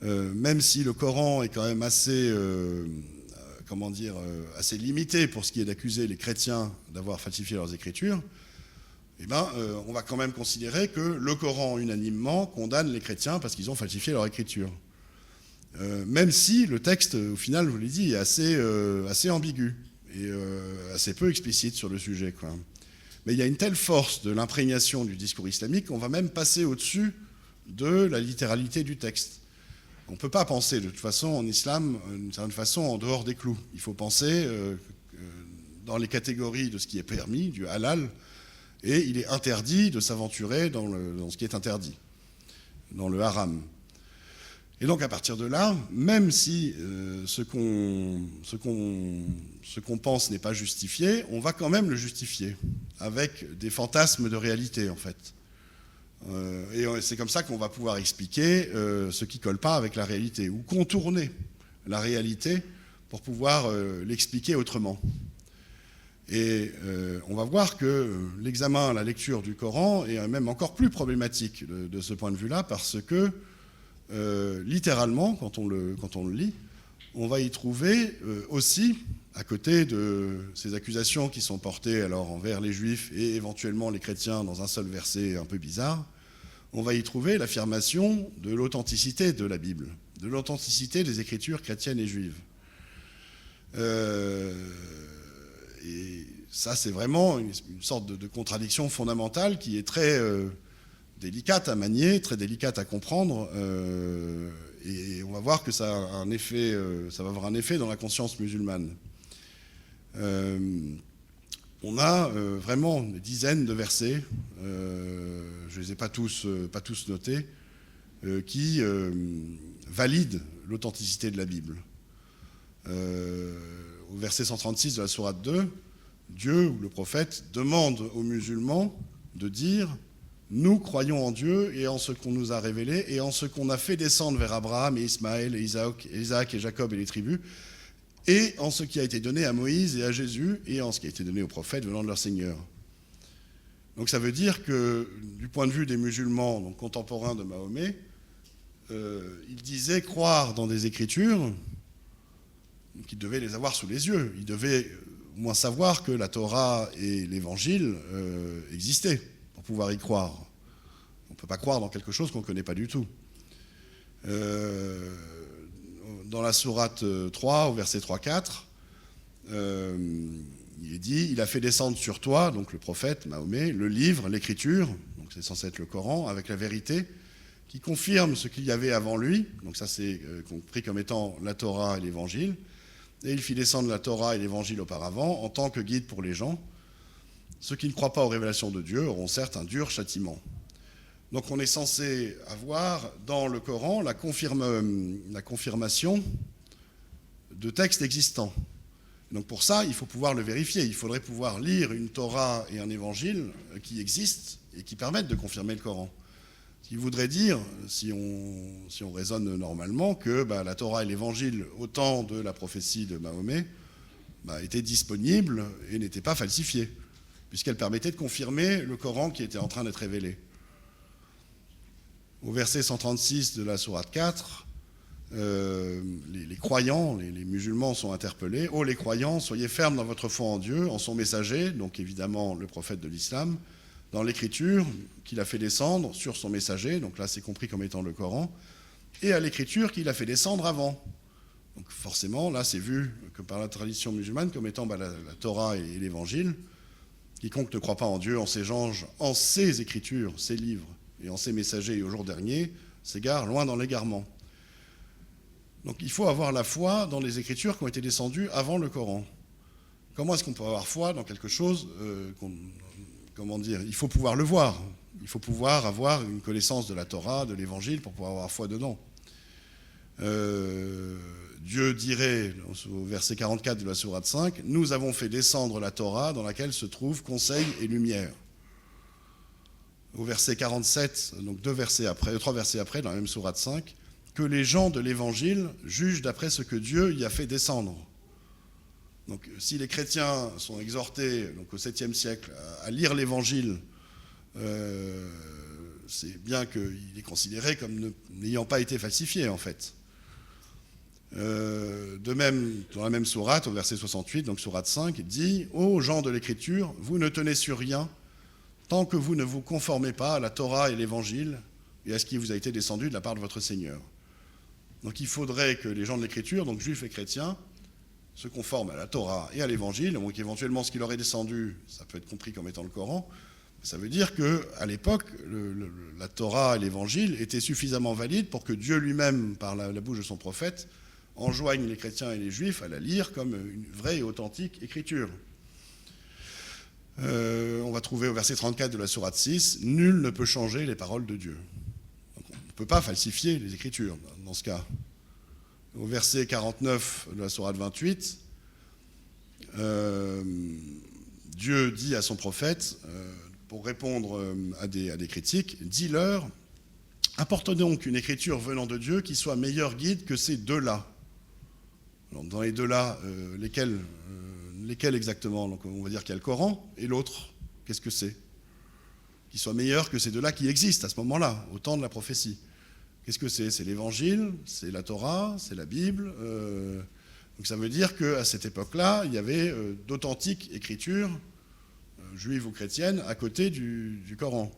même si le Coran est quand même assez limité pour ce qui est d'accuser les chrétiens d'avoir falsifié leurs écritures, on va quand même considérer que le Coran unanimement condamne les chrétiens parce qu'ils ont falsifié leur écriture. Même si le texte, au final, je vous l'ai dit, est assez ambigu et assez peu explicite sur le sujet, quoi. Mais il y a une telle force de l'imprégnation du discours islamique qu'on va même passer au-dessus de la littéralité du texte. On ne peut pas penser de toute façon en islam, d'une certaine façon, en dehors des clous. Il faut penser dans les catégories de ce qui est permis, du halal, et il est interdit de s'aventurer dans ce qui est interdit, dans le haram. Et donc à partir de là, même si ce qu'on pense n'est pas justifié, on va quand même le justifier, avec des fantasmes de réalité en fait. Et c'est comme ça qu'on va pouvoir expliquer ce qui ne colle pas avec la réalité, ou contourner la réalité pour pouvoir l'expliquer autrement. Et on va voir que l'examen, la lecture du Coran est même encore plus problématique de ce point de vue-là, parce que littéralement, quand on le lit, on va y trouver aussi, à côté de ces accusations qui sont portées alors envers les Juifs et éventuellement les chrétiens dans un seul verset un peu bizarre, on va y trouver l'affirmation de l'authenticité de la Bible, de l'authenticité des écritures chrétiennes et juives. Et ça, c'est vraiment une sorte de contradiction fondamentale qui est très délicate à manier, très délicate à comprendre, et on va voir que ça a un effet, ça va avoir un effet dans la conscience musulmane. On a vraiment des dizaines de versets, je ne les ai pas tous notés, qui valident l'authenticité de la Bible. Au verset 136 de la sourate 2, Dieu ou le prophète demande aux musulmans de dire « Nous croyons en Dieu et en ce qu'on nous a révélé et en ce qu'on a fait descendre vers Abraham et Ismaël et Isaac et Jacob et les tribus et en ce qui a été donné à Moïse et à Jésus et en ce qui a été donné aux prophètes venant de leur Seigneur. » Donc ça veut dire que du point de vue des musulmans donc contemporains de Mahomet, ils disaient croire dans des écritures, qu'ils devaient les avoir sous les yeux. Ils devaient au moins savoir que la Torah et l'Évangile existaient pour pouvoir y croire. On ne peut pas croire dans quelque chose qu'on ne connaît pas du tout. Dans la sourate 3, au verset 3-4, il est dit « Il a fait descendre sur toi, donc le prophète Mahomet, le livre, l'écriture, donc c'est censé être le Coran, avec la vérité, qui confirme ce qu'il y avait avant lui, donc ça c'est compris comme étant la Torah et l'Évangile, et il fit descendre la Torah et l'Évangile auparavant en tant que guide pour les gens. Ceux qui ne croient pas aux révélations de Dieu auront certes un dur châtiment. » Donc on est censé avoir dans le Coran la confirmation de textes existants. Donc pour ça, il faut pouvoir le vérifier. Il faudrait pouvoir lire une Torah et un Évangile qui existent et qui permettent de confirmer le Coran. Ce qui voudrait dire, si on raisonne normalement, que la Torah et l'Évangile, au temps de la prophétie de Mahomet, étaient disponibles et n'étaient pas falsifiées, puisqu'elles permettaient de confirmer le Coran qui était en train d'être révélé. Au verset 136 de la sourate 4, les croyants, les musulmans sont interpellés. « Oh les croyants, soyez fermes dans votre foi en Dieu, en son messager, donc évidemment le prophète de l'islam, dans l'écriture qu'il a fait descendre sur son messager, donc là c'est compris comme étant le Coran, et à l'écriture qu'il a fait descendre avant. » Donc forcément, là c'est vu que par la tradition musulmane comme étant la Torah et l'Évangile. Quiconque ne croit pas en Dieu, en ses anges, en ses écritures, ses livres, et en ses messagers et au jour dernier, s'égare loin dans l'égarement. Donc il faut avoir la foi dans les écritures qui ont été descendues avant le Coran. Comment est-ce qu'on peut avoir foi dans quelque chose comment dire, il faut pouvoir le voir. Il faut pouvoir avoir une connaissance de la Torah, de l'Évangile, pour pouvoir avoir foi dedans. Dieu dirait, au verset 44 de la sourate 5, « Nous avons fait descendre la Torah dans laquelle se trouvent conseil et lumière. » Au verset 47, donc 3 versets après, dans la même sourate 5, « Que les gens de l'Évangile jugent d'après ce que Dieu y a fait descendre. » Donc, si les chrétiens sont exhortés donc, au 7e siècle à lire l'Évangile, c'est bien qu'il est considéré comme n'ayant pas été falsifié, en fait. De même, dans la même sourate, au verset 68, donc sourate 5, il dit « Ô gens de l'Écriture, vous ne tenez sur rien tant que vous ne vous conformez pas à la Torah et l'Évangile et à ce qui vous a été descendu de la part de votre Seigneur. » Donc il faudrait que les gens de l'Écriture, donc juifs et chrétiens, se conforment à la Torah et à l'Évangile, donc éventuellement ce qui leur est descendu, ça peut être compris comme étant le Coran. Ça veut dire qu'à l'époque, la Torah et l'Évangile étaient suffisamment valides pour que Dieu lui-même, par la bouche de son prophète, enjoigne les chrétiens et les juifs à la lire comme une vraie et authentique écriture. On va trouver au verset 34 de la sourate 6, « Nul ne peut changer les paroles de Dieu. » Donc on ne peut pas falsifier les écritures dans ce cas. Au verset 49 de la sourate 28, Dieu dit à son prophète, pour répondre à des critiques, « Dis-leur, apporte donc une écriture venant de Dieu qui soit meilleur guide que ces deux-là. » Alors, dans les deux-là, lesquels exactement? Donc, on va dire qu'il y a le Coran et l'autre, qu'est-ce que c'est? Qui soit meilleur que ces deux-là qui existent à ce moment-là, au temps de la prophétie. Qu'est-ce que c'est? C'est l'Évangile, c'est la Torah, c'est la Bible. Donc ça veut dire qu'à cette époque-là, il y avait d'authentiques écritures, juives ou chrétiennes, à côté du Coran.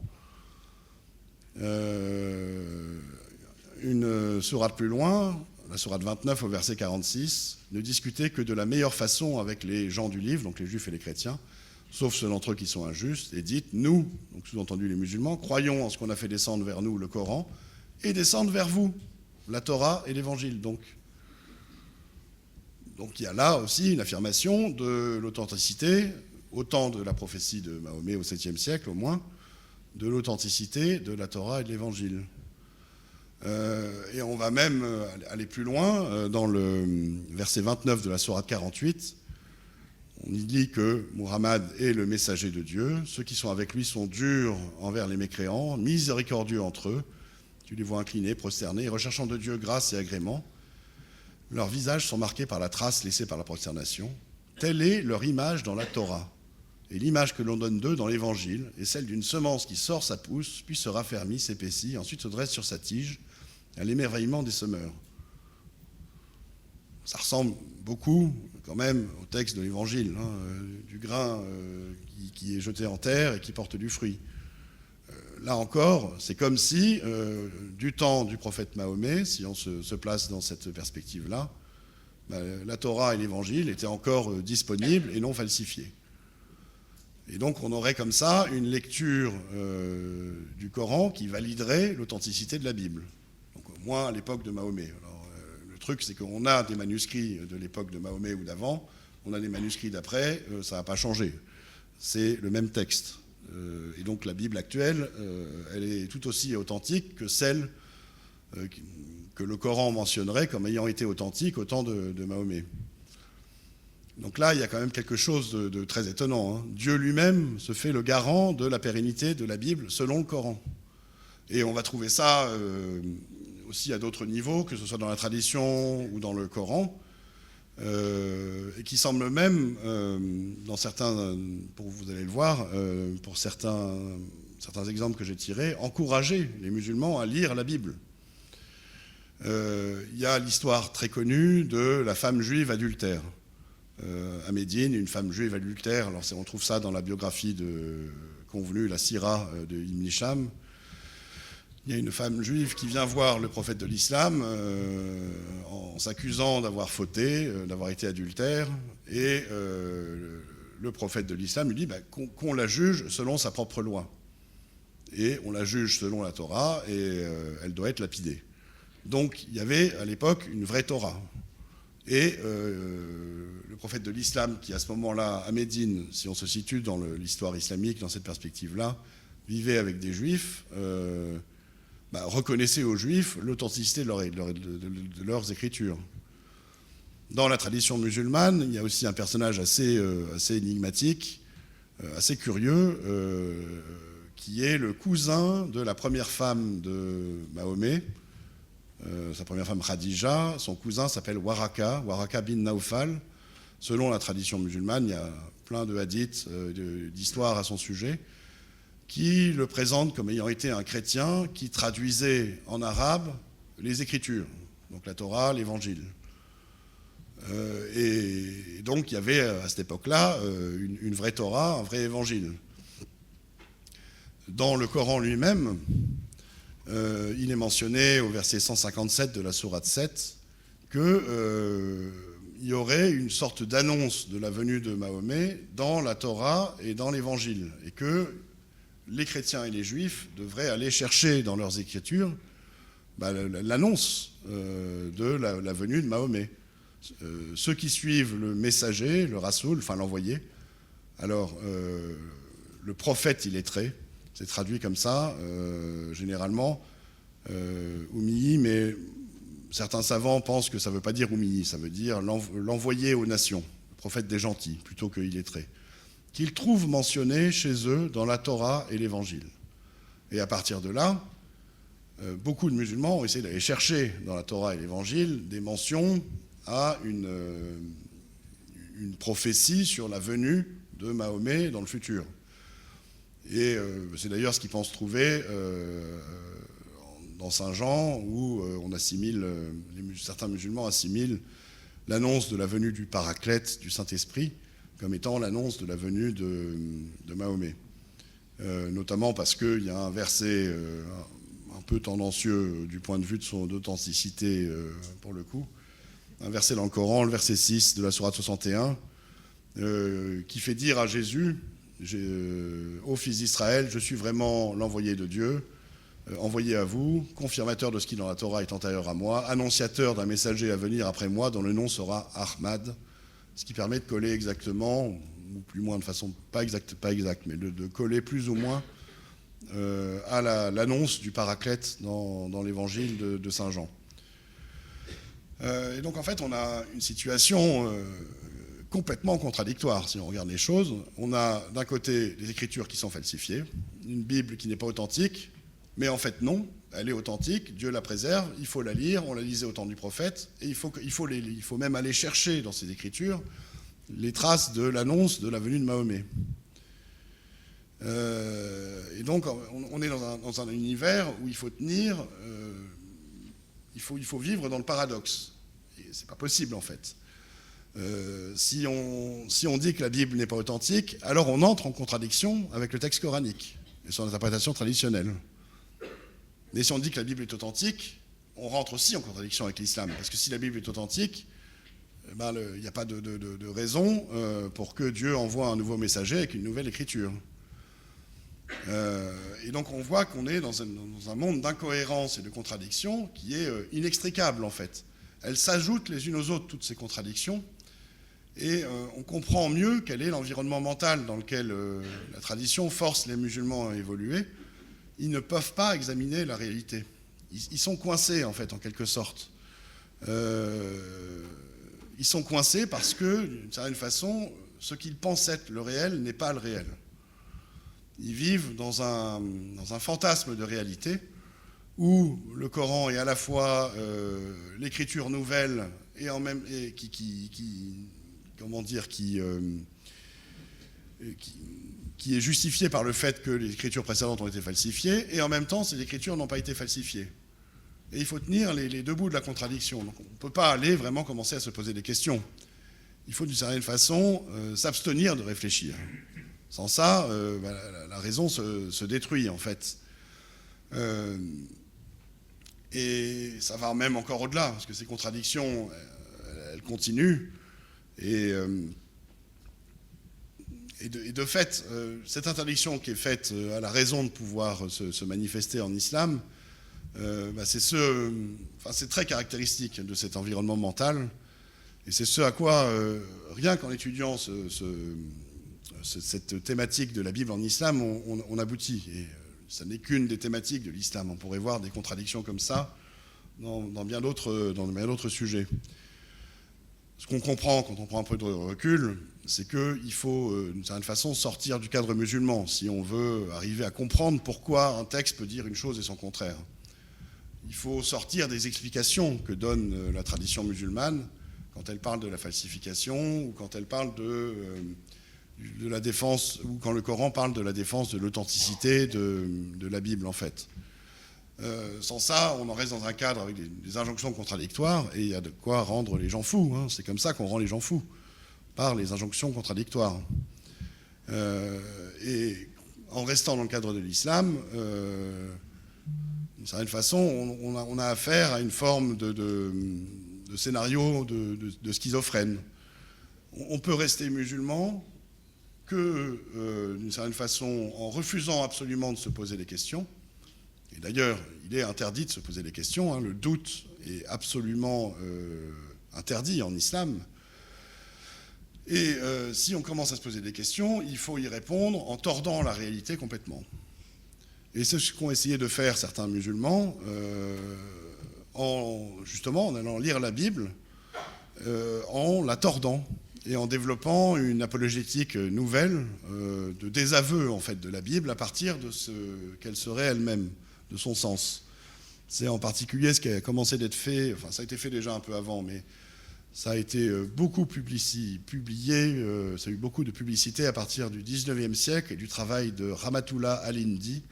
Une sourate plus loin, la sourate 29 au verset 46, ne discutez que de la meilleure façon avec les gens du livre, donc les juifs et les chrétiens, sauf ceux d'entre eux qui sont injustes, et dites, nous, donc sous-entendu les musulmans, croyons en ce qu'on a fait descendre vers nous, le Coran, et descendre vers vous, la Torah et l'Évangile. Donc il y a là aussi une affirmation de l'authenticité, au temps de la prophétie de Mahomet au 7e siècle au moins, de l'authenticité de la Torah et de l'Évangile. Et on va même aller plus loin, dans le verset 29 de la sourate 48, On y lit que Muhammad est le messager de Dieu. Ceux qui sont avec lui sont durs envers les mécréants, miséricordieux entre eux. Tu les vois inclinés, prosternés, recherchant de Dieu grâce et agrément. Leurs visages sont marqués par la trace laissée par la prosternation. Telle est leur image dans la Torah. Et l'image que l'on donne d'eux dans l'Évangile est celle d'une semence qui sort sa pousse, puis se raffermit, s'épaissit, ensuite se dresse sur sa tige, à l'émerveillement des semeurs. Ça ressemble beaucoup, quand même, au texte de l'Évangile, du grain qui est jeté en terre et qui porte du fruit. Là encore, c'est comme si, du temps du prophète Mahomet, si on se place dans cette perspective-là, la Torah et l'Évangile étaient encore disponibles et non falsifiés. Et donc on aurait comme ça une lecture du Coran qui validerait l'authenticité de la Bible. Donc au moins à l'époque de Mahomet. Alors, le truc, c'est qu'on a des manuscrits de l'époque de Mahomet ou d'avant, on a des manuscrits d'après, ça n'a pas changé. C'est le même texte. Et donc la Bible actuelle, elle est tout aussi authentique que celle que le Coran mentionnerait comme ayant été authentique au temps de Mahomet. Donc là, il y a quand même quelque chose de très étonnant. Dieu lui-même se fait le garant de la pérennité de la Bible selon le Coran. Et on va trouver ça aussi à d'autres niveaux, que ce soit dans la tradition ou dans le Coran, et qui semble même, dans certains, vous allez le voir, pour certains exemples que j'ai tirés, encourager les musulmans à lire la Bible. Il y a l'histoire très connue de la femme juive adultère. À Médine, une femme juive adultère, alors on trouve ça dans la biographie convenue, la Sira de Ibn Hisham. Il y a une femme juive qui vient voir le prophète de l'islam en s'accusant d'avoir fauté, d'avoir été adultère, et le prophète de l'islam lui dit qu'on la juge selon sa propre loi. Et on la juge selon la Torah, et elle doit être lapidée. Donc il y avait à l'époque une vraie Torah. Et le prophète de l'islam, qui à ce moment-là, à Médine, si on se situe dans l'histoire islamique, dans cette perspective-là, vivait avec des juifs, reconnaissait aux juifs l'authenticité de leurs écritures. Dans la tradition musulmane, il y a aussi un personnage assez énigmatique, assez curieux, qui est le cousin de la première femme de Mahomet, sa première femme Khadija. Son cousin s'appelle Waraka bin Naufal. Selon la tradition musulmane, il y a plein de hadiths, d'histoires à son sujet, qui le présente comme ayant été un chrétien qui traduisait en arabe les Écritures, donc la Torah, l'Évangile. Et donc il y avait à cette époque-là une vraie Torah, un vrai Évangile. Dans le Coran lui-même, il est mentionné au verset 157 de la sourate 7 qu'il y aurait une sorte d'annonce de la venue de Mahomet dans la Torah et dans l'Évangile, et que les chrétiens et les juifs devraient aller chercher dans leurs écritures l'annonce de la venue de Mahomet. Ceux qui suivent le messager, le rasoul, enfin l'envoyé, alors le prophète illettré, c'est traduit comme ça, généralement, Ummi, mais certains savants pensent que ça ne veut pas dire Ummi, ça veut dire l'envoyé aux nations, le prophète des gentils, plutôt que illettré, qu'ils trouvent mentionné chez eux dans la Torah et l'Évangile. Et à partir de là, beaucoup de musulmans ont essayé d'aller chercher dans la Torah et l'Évangile des mentions à une prophétie sur la venue de Mahomet dans le futur. Et c'est d'ailleurs ce qu'ils pensent trouver dans Saint Jean, où on assimile, certains musulmans assimilent l'annonce de la venue du Paraclète, du Saint-Esprit, comme étant l'annonce de la venue de Mahomet. Notamment parce qu'il y a un verset un peu tendancieux du point de vue de son authenticité, pour le coup, un verset dans le Coran, le verset 6 de la sourate 61, qui fait dire à Jésus, ô fils d'Israël, je suis vraiment l'envoyé de Dieu, envoyé à vous, confirmateur de ce qui dans la Torah est antérieur à moi, annonciateur d'un messager à venir après moi dont le nom sera Ahmad, ce qui permet de coller exactement, ou plus ou moins de façon pas exacte, mais de coller plus ou moins à l'annonce du Paraclète dans l'évangile de Saint Jean. Et donc en fait on a une situation complètement contradictoire si on regarde les choses. On a d'un côté les écritures qui sont falsifiées, une Bible qui n'est pas authentique, mais en fait non, elle est authentique, Dieu la préserve, il faut la lire, on la lisait au temps du prophète, et il faut même aller chercher dans ces écritures les traces de l'annonce de la venue de Mahomet. Et donc on est dans un univers où il faut tenir, il faut vivre dans le paradoxe. Et c'est pas possible en fait. Si on dit que la Bible n'est pas authentique, alors on entre en contradiction avec le texte coranique et son interprétation traditionnelle. Mais si on dit que la Bible est authentique, on rentre aussi en contradiction avec l'islam. Parce que si la Bible est authentique, il n'y a pas de raison pour que Dieu envoie un nouveau messager avec une nouvelle écriture. Et donc on voit qu'on est dans un monde d'incohérence et de contradictions qui est inextricable en fait. Elles s'ajoutent les unes aux autres, toutes ces contradictions, et on comprend mieux quel est l'environnement mental dans lequel la tradition force les musulmans à évoluer. Ils ne peuvent pas examiner la réalité. Ils sont coincés, en fait, en quelque sorte. Ils sont coincés parce que, d'une certaine façon, ce qu'ils pensent être le réel n'est pas le réel. Ils vivent dans un fantasme de réalité où le Coran est à la fois l'écriture nouvelle et qui est justifié par le fait que les écritures précédentes ont été falsifiées, et en même temps, ces écritures n'ont pas été falsifiées. Et il faut tenir les deux bouts de la contradiction. Donc on ne peut pas aller vraiment commencer à se poser des questions. Il faut d'une certaine façon s'abstenir de réfléchir. Sans ça, la raison se détruit en fait. Et ça va même encore au-delà, parce que ces contradictions, elles continuent. Et de fait, cette interdiction qui est faite à la raison de pouvoir se manifester en islam, c'est très caractéristique de cet environnement mental. Et c'est ce à quoi, rien qu'en étudiant cette thématique de la Bible en islam, on aboutit. Et ça n'est qu'une des thématiques de l'islam. On pourrait voir des contradictions comme ça dans bien d'autres sujets. Ce qu'on comprend quand on prend un peu de recul, c'est qu'il faut, d'une certaine façon, sortir du cadre musulman si on veut arriver à comprendre pourquoi un texte peut dire une chose et son contraire. Il faut sortir des explications que donne la tradition musulmane quand elle parle de la falsification ou quand elle parle de la défense, ou quand le Coran parle de la défense de l'authenticité de la Bible, en fait. Sans ça, on en reste dans un cadre avec des injonctions contradictoires, et il y a de quoi rendre les gens fous. Hein. C'est comme ça qu'on rend les gens fous, par les injonctions contradictoires. Et en restant dans le cadre de l'islam, d'une certaine façon, on a affaire à une forme de scénario de schizophrène. On peut rester musulman que, d'une certaine façon, en refusant absolument de se poser des questions. Et d'ailleurs, il est interdit de se poser des questions. Hein. Le doute est absolument interdit en islam. Et si on commence à se poser des questions, il faut y répondre en tordant la réalité complètement. Et c'est ce qu'ont essayé de faire certains musulmans justement en allant lire la Bible, en la tordant et en développant une apologétique nouvelle de désaveu en fait de la Bible à partir de ce qu'elle serait elle-même, de son sens. C'est en particulier ce qui a commencé d'être fait, enfin ça a été fait déjà un peu avant, mais ça a été beaucoup publié, ça a eu beaucoup de publicité à partir du 19e siècle et du travail de Rahmatullah al-Hindi,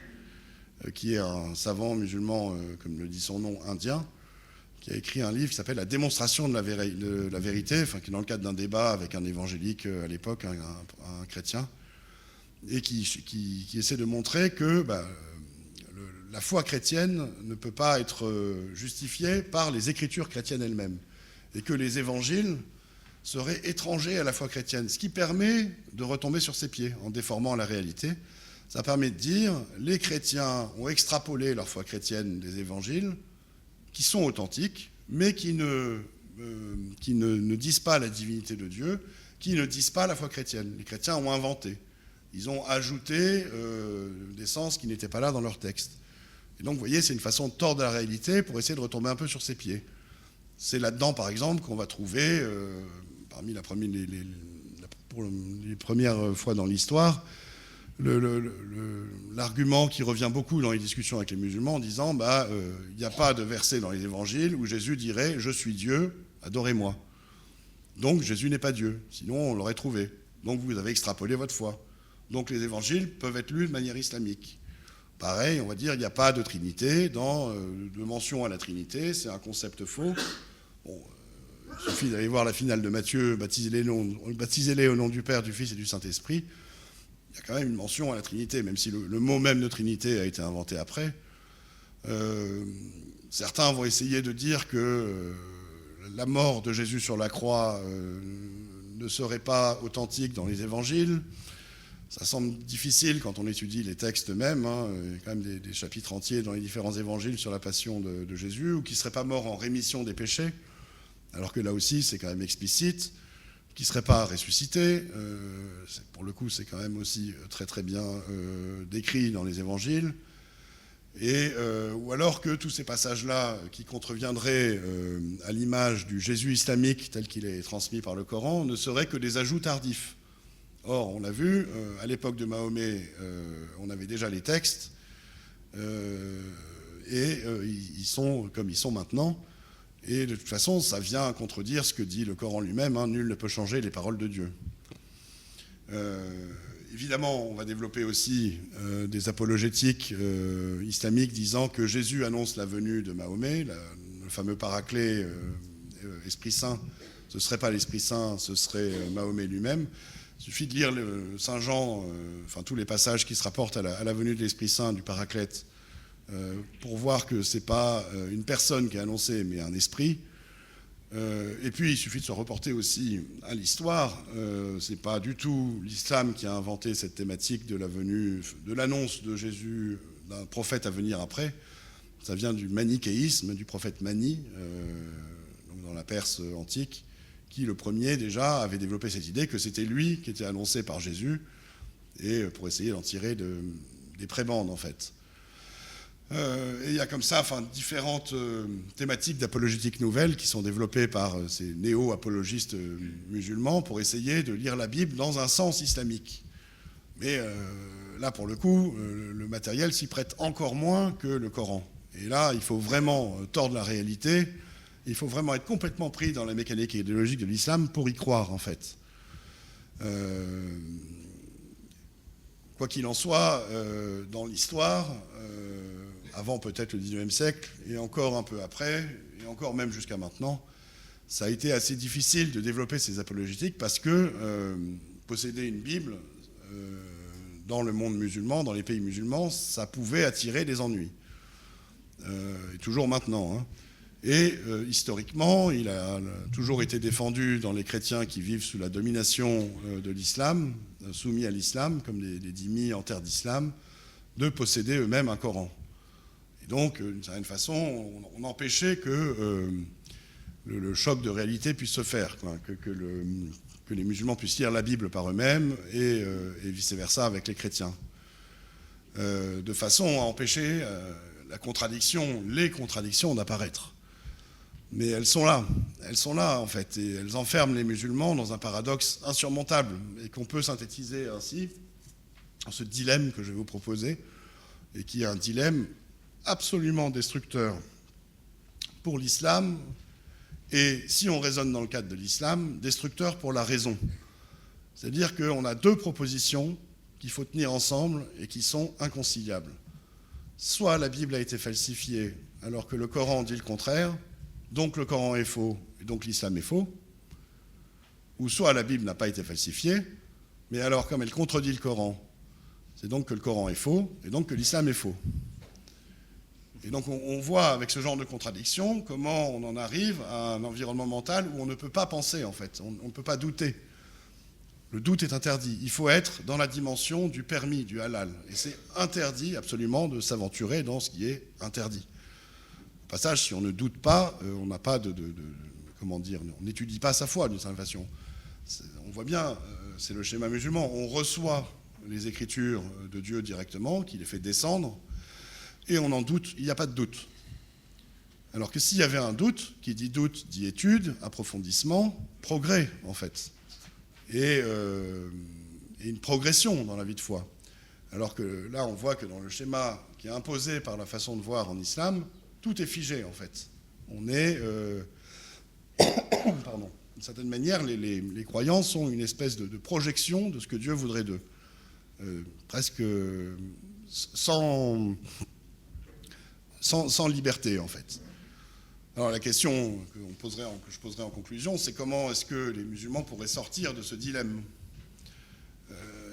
qui est un savant musulman, comme le dit son nom, indien, qui a écrit un livre qui s'appelle « La démonstration de la vérité », enfin, qui est dans le cadre d'un débat avec un évangélique à l'époque, un chrétien, et qui essaie de montrer que la foi chrétienne ne peut pas être justifiée par les écritures chrétiennes elles-mêmes, et que les évangiles seraient étrangers à la foi chrétienne, ce qui permet de retomber sur ses pieds en déformant la réalité. Ça permet de dire les chrétiens ont extrapolé leur foi chrétienne des évangiles, qui sont authentiques, mais qui ne disent pas la divinité de Dieu, qui ne disent pas la foi chrétienne. Les chrétiens ont inventé. Ils ont ajouté des sens qui n'étaient pas là dans leur texte. Et donc, vous voyez, c'est une façon de tordre la réalité pour essayer de retomber un peu sur ses pieds. C'est là-dedans, par exemple, qu'on va trouver, parmi pour les premières fois dans l'histoire, l'argument qui revient beaucoup dans les discussions avec les musulmans en disant il n'y a pas de verset dans les évangiles où Jésus dirait « Je suis Dieu, adorez-moi ». Donc Jésus n'est pas Dieu, sinon on l'aurait trouvé. Donc vous avez extrapolé votre foi. Donc les évangiles peuvent être lus de manière islamique. Pareil, on va dire il n'y a pas de Trinité, de mention à la Trinité, c'est un concept faux. Bon, il suffit d'aller voir la finale de Matthieu, baptisez-les au nom du Père, du Fils et du Saint-Esprit. Il y a quand même une mention à la Trinité, même si le mot même de Trinité a été inventé après. Certains vont essayer de dire que la mort de Jésus sur la croix ne serait pas authentique dans les évangiles. Ça semble difficile quand on étudie les textes mêmes. Il y a quand même des chapitres entiers dans les différents évangiles sur la passion de Jésus, ou qu'il ne serait pas mort en rémission des péchés, alors que là aussi c'est quand même explicite, qu'il ne serait pas ressuscité. Pour le coup, c'est quand même aussi très très bien décrit dans les évangiles. Ou alors que tous ces passages-là qui contreviendraient à l'image du Jésus islamique tel qu'il est transmis par le Coran ne seraient que des ajouts tardifs. Or, on l'a vu, à l'époque de Mahomet, on avait déjà les textes, ils sont comme ils sont maintenant. Et de toute façon, ça vient contredire ce que dit le Coran lui-même, nul ne peut changer les paroles de Dieu. Évidemment, on va développer aussi des apologétiques islamiques disant que Jésus annonce la venue de Mahomet, le fameux paraclet Esprit Saint. Ce ne serait pas l'Esprit Saint, ce serait Mahomet lui-même. Il suffit de lire Saint Jean, tous les passages qui se rapportent à la venue de l'Esprit Saint, du paraclète, pour voir que ce n'est pas une personne qui est annoncée, mais un esprit. Et puis, il suffit de se reporter aussi à l'histoire. Ce n'est pas du tout l'islam qui a inventé cette thématique de l'annonce de Jésus, d'un prophète à venir après. Ça vient du manichéisme, du prophète Mani, donc dans la Perse antique, qui, le premier, déjà, avait développé cette idée que c'était lui qui était annoncé par Jésus, et pour essayer d'en tirer des prébendes, en fait. Et il y a comme ça différentes thématiques d'apologétique nouvelle qui sont développées par ces néo-apologistes musulmans pour essayer de lire la Bible dans un sens islamique. Mais là, pour le coup, le matériel s'y prête encore moins que le Coran. Et là, il faut vraiment tordre la réalité. Il faut vraiment être complètement pris dans la mécanique idéologique de l'islam pour y croire, en fait. Quoi qu'il en soit, dans l'histoire, avant peut-être le XIXe siècle, et encore un peu après, et encore même jusqu'à maintenant, ça a été assez difficile de développer ces apologétiques parce que posséder une Bible dans le monde musulman, dans les pays musulmans, ça pouvait attirer des ennuis. Et toujours maintenant. Et historiquement, il a toujours été défendu dans les chrétiens qui vivent sous la domination de l'islam, soumis à l'islam, comme les dhimmis en terre d'islam, de posséder eux-mêmes un Coran. Et donc, d'une certaine façon, on empêchait que le choc de réalité puisse se faire, que les musulmans puissent lire la Bible par eux-mêmes et vice-versa avec les chrétiens. De façon à empêcher les contradictions d'apparaître. Mais elles sont là en fait, et elles enferment les musulmans dans un paradoxe insurmontable, et qu'on peut synthétiser ainsi, dans ce dilemme que je vais vous proposer, et qui est un dilemme absolument destructeur pour l'islam, et si on raisonne dans le cadre de l'islam, destructeur pour la raison. C'est-à-dire qu'on a deux propositions qu'il faut tenir ensemble et qui sont inconciliables. Soit la Bible a été falsifiée alors que le Coran dit le contraire, donc le Coran est faux, et donc l'islam est faux, ou soit la Bible n'a pas été falsifiée, mais alors comme elle contredit le Coran, c'est donc que le Coran est faux, et donc que l'islam est faux. Et donc on voit avec ce genre de contradiction comment on en arrive à un environnement mental où on ne peut pas penser en fait, on ne peut pas douter. Le doute est interdit, il faut être dans la dimension du permis, du halal, et c'est interdit absolument de s'aventurer dans ce qui est interdit. Au passage, si on ne doute pas, on n'a pas comment dire, on n'étudie pas sa foi d'une certaine façon. On voit bien, c'est le schéma musulman, on reçoit les écritures de Dieu directement, qui les fait descendre, et on en doute, il n'y a pas de doute. Alors que s'il y avait un doute, qui dit doute, dit étude, approfondissement, progrès en fait. et une progression dans la vie de foi. Alors que là, on voit que dans le schéma qui est imposé par la façon de voir en islam, tout est figé, en fait. On est... pardon. D'une certaine manière, les croyants sont une espèce de projection de ce que Dieu voudrait d'eux. Presque sans liberté, en fait. Alors la question que je poserai en conclusion, c'est comment est-ce que les musulmans pourraient sortir de ce dilemme ?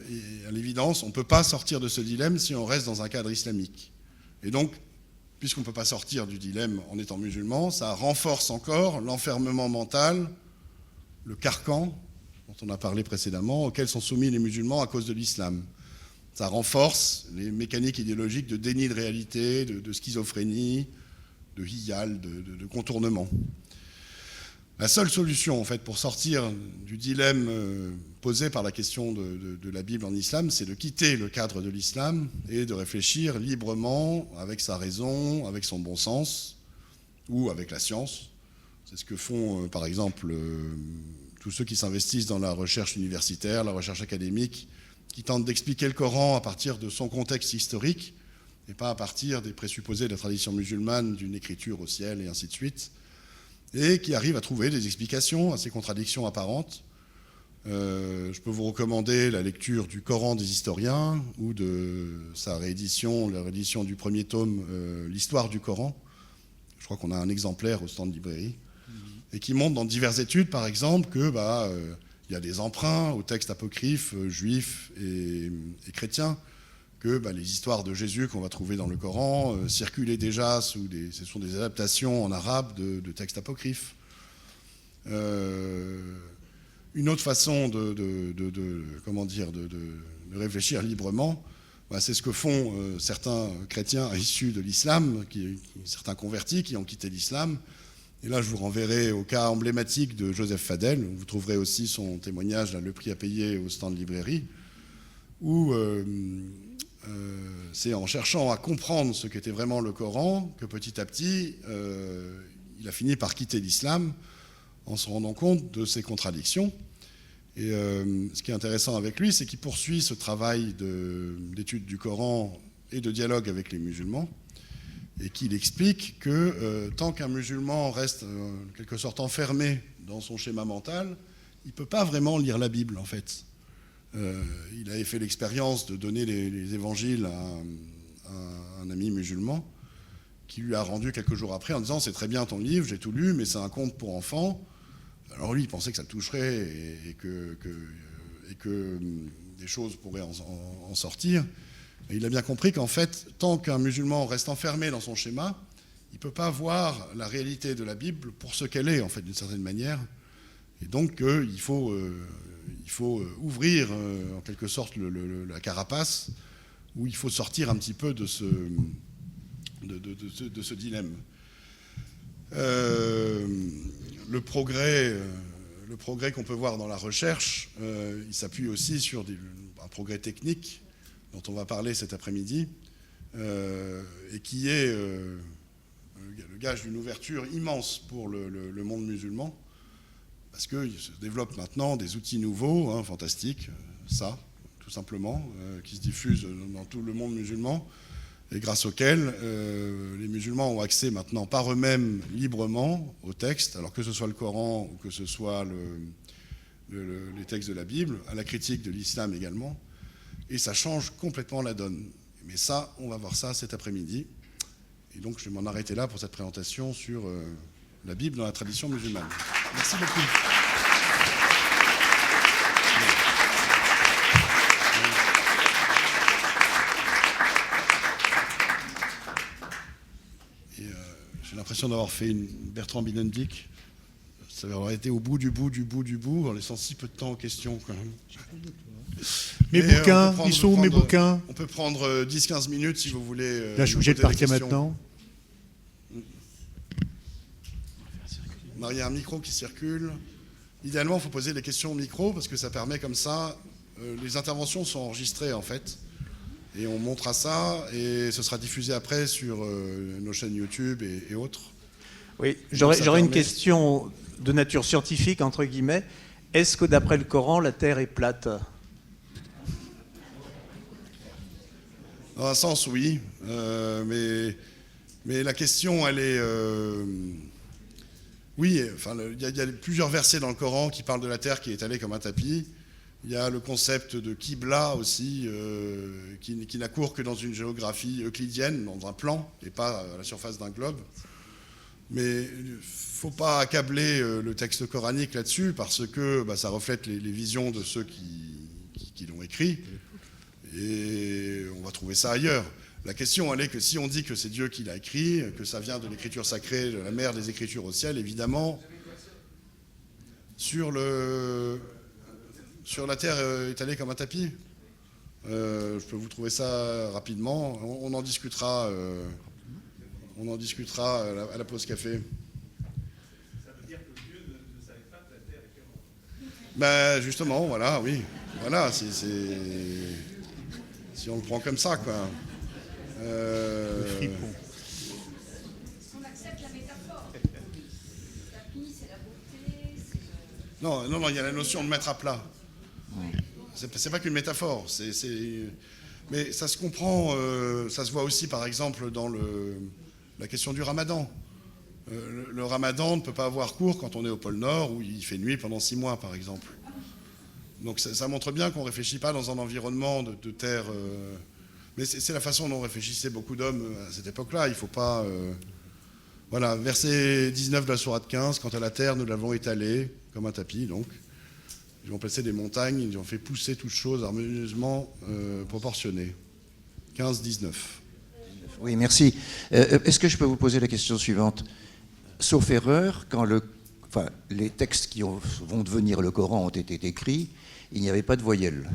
Et à l'évidence, on ne peut pas sortir de ce dilemme si on reste dans un cadre islamique. Et donc, puisqu'on ne peut pas sortir du dilemme en étant musulman, ça renforce encore l'enfermement mental, le carcan dont on a parlé précédemment, auquel sont soumis les musulmans à cause de l'islam. Ça renforce les mécaniques idéologiques de déni de réalité, de schizophrénie, de hiyal, de contournement. La seule solution, en fait, pour sortir du dilemme posé par la question de la Bible en islam, c'est de quitter le cadre de l'islam et de réfléchir librement, avec sa raison, avec son bon sens, ou avec la science. C'est ce que font, par exemple, tous ceux qui s'investissent dans la recherche universitaire, la recherche académique, qui tentent d'expliquer le Coran à partir de son contexte historique, et pas à partir des présupposés de la tradition musulmane, d'une écriture au ciel, et ainsi de suite, et qui arrivent à trouver des explications à ces contradictions apparentes. Je peux vous recommander la lecture du Coran des historiens, ou de sa réédition, la réédition du premier tome, l'histoire du Coran. Je crois qu'on a un exemplaire au stand de librairie, et qui montre dans diverses études, par exemple, que il y a des emprunts aux textes apocryphes juifs et chrétiens, que les histoires de Jésus qu'on va trouver dans le Coran circulaient déjà ce sont des adaptations en arabe de textes apocryphes. Une autre façon de réfléchir librement, c'est ce que font certains chrétiens issus de l'islam, certains convertis qui ont quitté l'islam. Et là, je vous renverrai au cas emblématique de Joseph Fadel. Vous trouverez aussi son témoignage, Le prix à payer, au stand de librairie, où c'est en cherchant à comprendre ce qu'était vraiment le Coran que petit à petit, il a fini par quitter l'islam en se rendant compte de ses contradictions. Et ce qui est intéressant avec lui, c'est qu'il poursuit ce travail d'étude du Coran et de dialogue avec les musulmans, et qu'il explique que tant qu'un musulman reste en quelque sorte enfermé dans son schéma mental, il ne peut pas vraiment lire la Bible, en fait. Il avait fait l'expérience de donner les évangiles à un ami musulman, qui lui a rendu quelques jours après en disant « C'est très bien ton livre, j'ai tout lu, mais c'est un conte pour enfants ». Alors lui, il pensait que ça le toucherait et que des choses pourraient en sortir. Et il a bien compris qu'en fait, tant qu'un musulman reste enfermé dans son schéma, il ne peut pas voir la réalité de la Bible pour ce qu'elle est, en fait, d'une certaine manière. Et donc, il faut ouvrir, en quelque sorte, la carapace, où il faut sortir un petit peu de ce dilemme. Le progrès qu'on peut voir dans la recherche, il s'appuie aussi sur un progrès technique, dont on va parler cet après-midi, et qui est le gage d'une ouverture immense pour le monde musulman, parce qu'il se développe maintenant des outils nouveaux, fantastiques, tout simplement, qui se diffusent dans tout le monde musulman, et grâce auxquels les musulmans ont accès maintenant par eux-mêmes librement au texte, alors que ce soit le Coran ou que ce soit les textes de la Bible, à la critique de l'islam également. Et ça change complètement la donne. Mais ça, on va voir ça cet après-midi. Et donc, je vais m'en arrêter là pour cette présentation sur la Bible dans la tradition musulmane. Merci beaucoup. Et j'ai l'impression d'avoir fait une Bertrand Binendick. Ça aurait été au bout du bout, en laissant si peu de temps aux questions, quand même. Mes bouquins, ils sont où mes bouquins? On peut prendre 10-15 minutes si vous voulez. Là, je suis obligé de partir maintenant. Il y a un micro qui circule. Idéalement, il faut poser les questions au micro parce que ça permet comme ça. Les interventions sont enregistrées en fait. Et on montrera ça et ce sera diffusé après sur nos chaînes YouTube et autres. Oui, j'aurais une question de nature scientifique, entre guillemets. Est-ce que d'après le Coran, la Terre est plate ? Dans un sens, oui. Mais la question, elle est... oui, enfin, il y a plusieurs versets dans le Coran qui parlent de la terre qui est étalée comme un tapis. Il y a le concept de Qibla aussi, qui n'a cours que dans une géographie euclidienne, dans un plan, et pas à la surface d'un globe. Mais il ne faut pas accabler le texte coranique là-dessus, parce que ça reflète les visions de ceux qui l'ont écrit. Et on va trouver ça ailleurs. La question, elle est que si on dit que c'est Dieu qui l'a écrit, que ça vient de l'écriture sacrée, de la mère des écritures au ciel, évidemment, sur la terre étalée comme un tapis, je peux vous trouver ça rapidement. On en discutera à la pause café. Ça veut dire que Dieu ne savait pas que la terre était ronde. Ben justement, voilà, oui. Voilà, si on le prend comme ça, quoi. On accepte la métaphore. Le tapis, c'est la beauté, c'est Non, il y a la notion de mettre à plat. C'est pas qu'une métaphore. Mais ça se comprend, ça se voit aussi, par exemple, dans la question du ramadan. Le ramadan ne peut pas avoir cours quand on est au pôle Nord, où il fait nuit pendant 6 mois, par exemple. Donc ça montre bien qu'on ne réfléchit pas dans un environnement de terre... mais c'est la façon dont réfléchissaient beaucoup d'hommes à cette époque-là. Il ne faut pas... Voilà, verset 19 de la sourate 15, « Quant à la terre, nous l'avons étalée comme un tapis, donc. Ils ont placé des montagnes, ils ont fait pousser toutes choses harmonieusement proportionnées. » 15-19. Oui, merci. Est-ce que je peux vous poser la question suivante ? Sauf erreur, quand les textes qui vont devenir le Coran ont été écrits, il n'y avait pas de voyelles.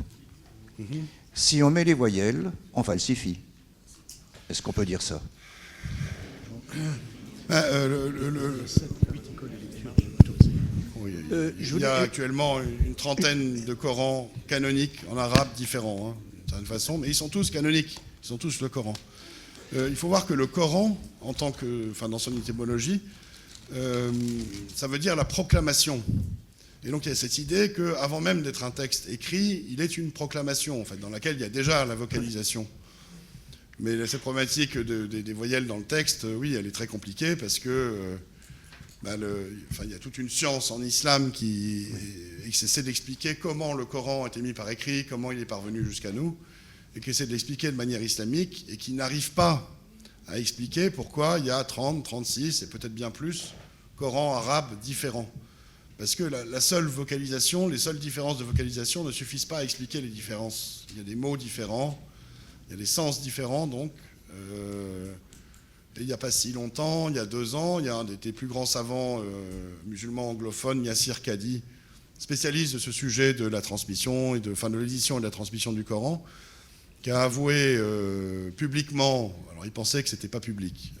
Si on met les voyelles, on falsifie. Est-ce qu'on peut dire ça ? Il y a actuellement une trentaine de Corans canoniques en arabe différents, d'une certaine façon, mais ils sont tous canoniques, ils sont tous le Coran. Il faut voir que le Coran, dans son étymologie, ça veut dire la proclamation. Et donc il y a cette idée qu'avant même d'être un texte écrit, il est une proclamation, en fait, dans laquelle il y a déjà la vocalisation. Mais cette problématique des voyelles dans le texte, oui, elle est très compliquée parce que il y a toute une science en islam qui essaie d'expliquer comment le Coran a été mis par écrit, comment il est parvenu jusqu'à nous, et qui essaie de l'expliquer de manière islamique, et qui n'arrive pas à expliquer pourquoi il y a 30, 36, et peut-être bien plus, Corans arabes différents. Parce que la seule vocalisation, les seules différences de vocalisation ne suffisent pas à expliquer les différences. Il y a des mots différents, il y a des sens différents, donc. Et il n'y a pas si longtemps, il y a 2 ans, il y a un des plus grands savants musulmans anglophones, Yassir Kadi, spécialiste de ce sujet de la transmission, de l'édition et de la transmission du Coran, qui a avoué publiquement, alors il pensait que ce n'était pas public,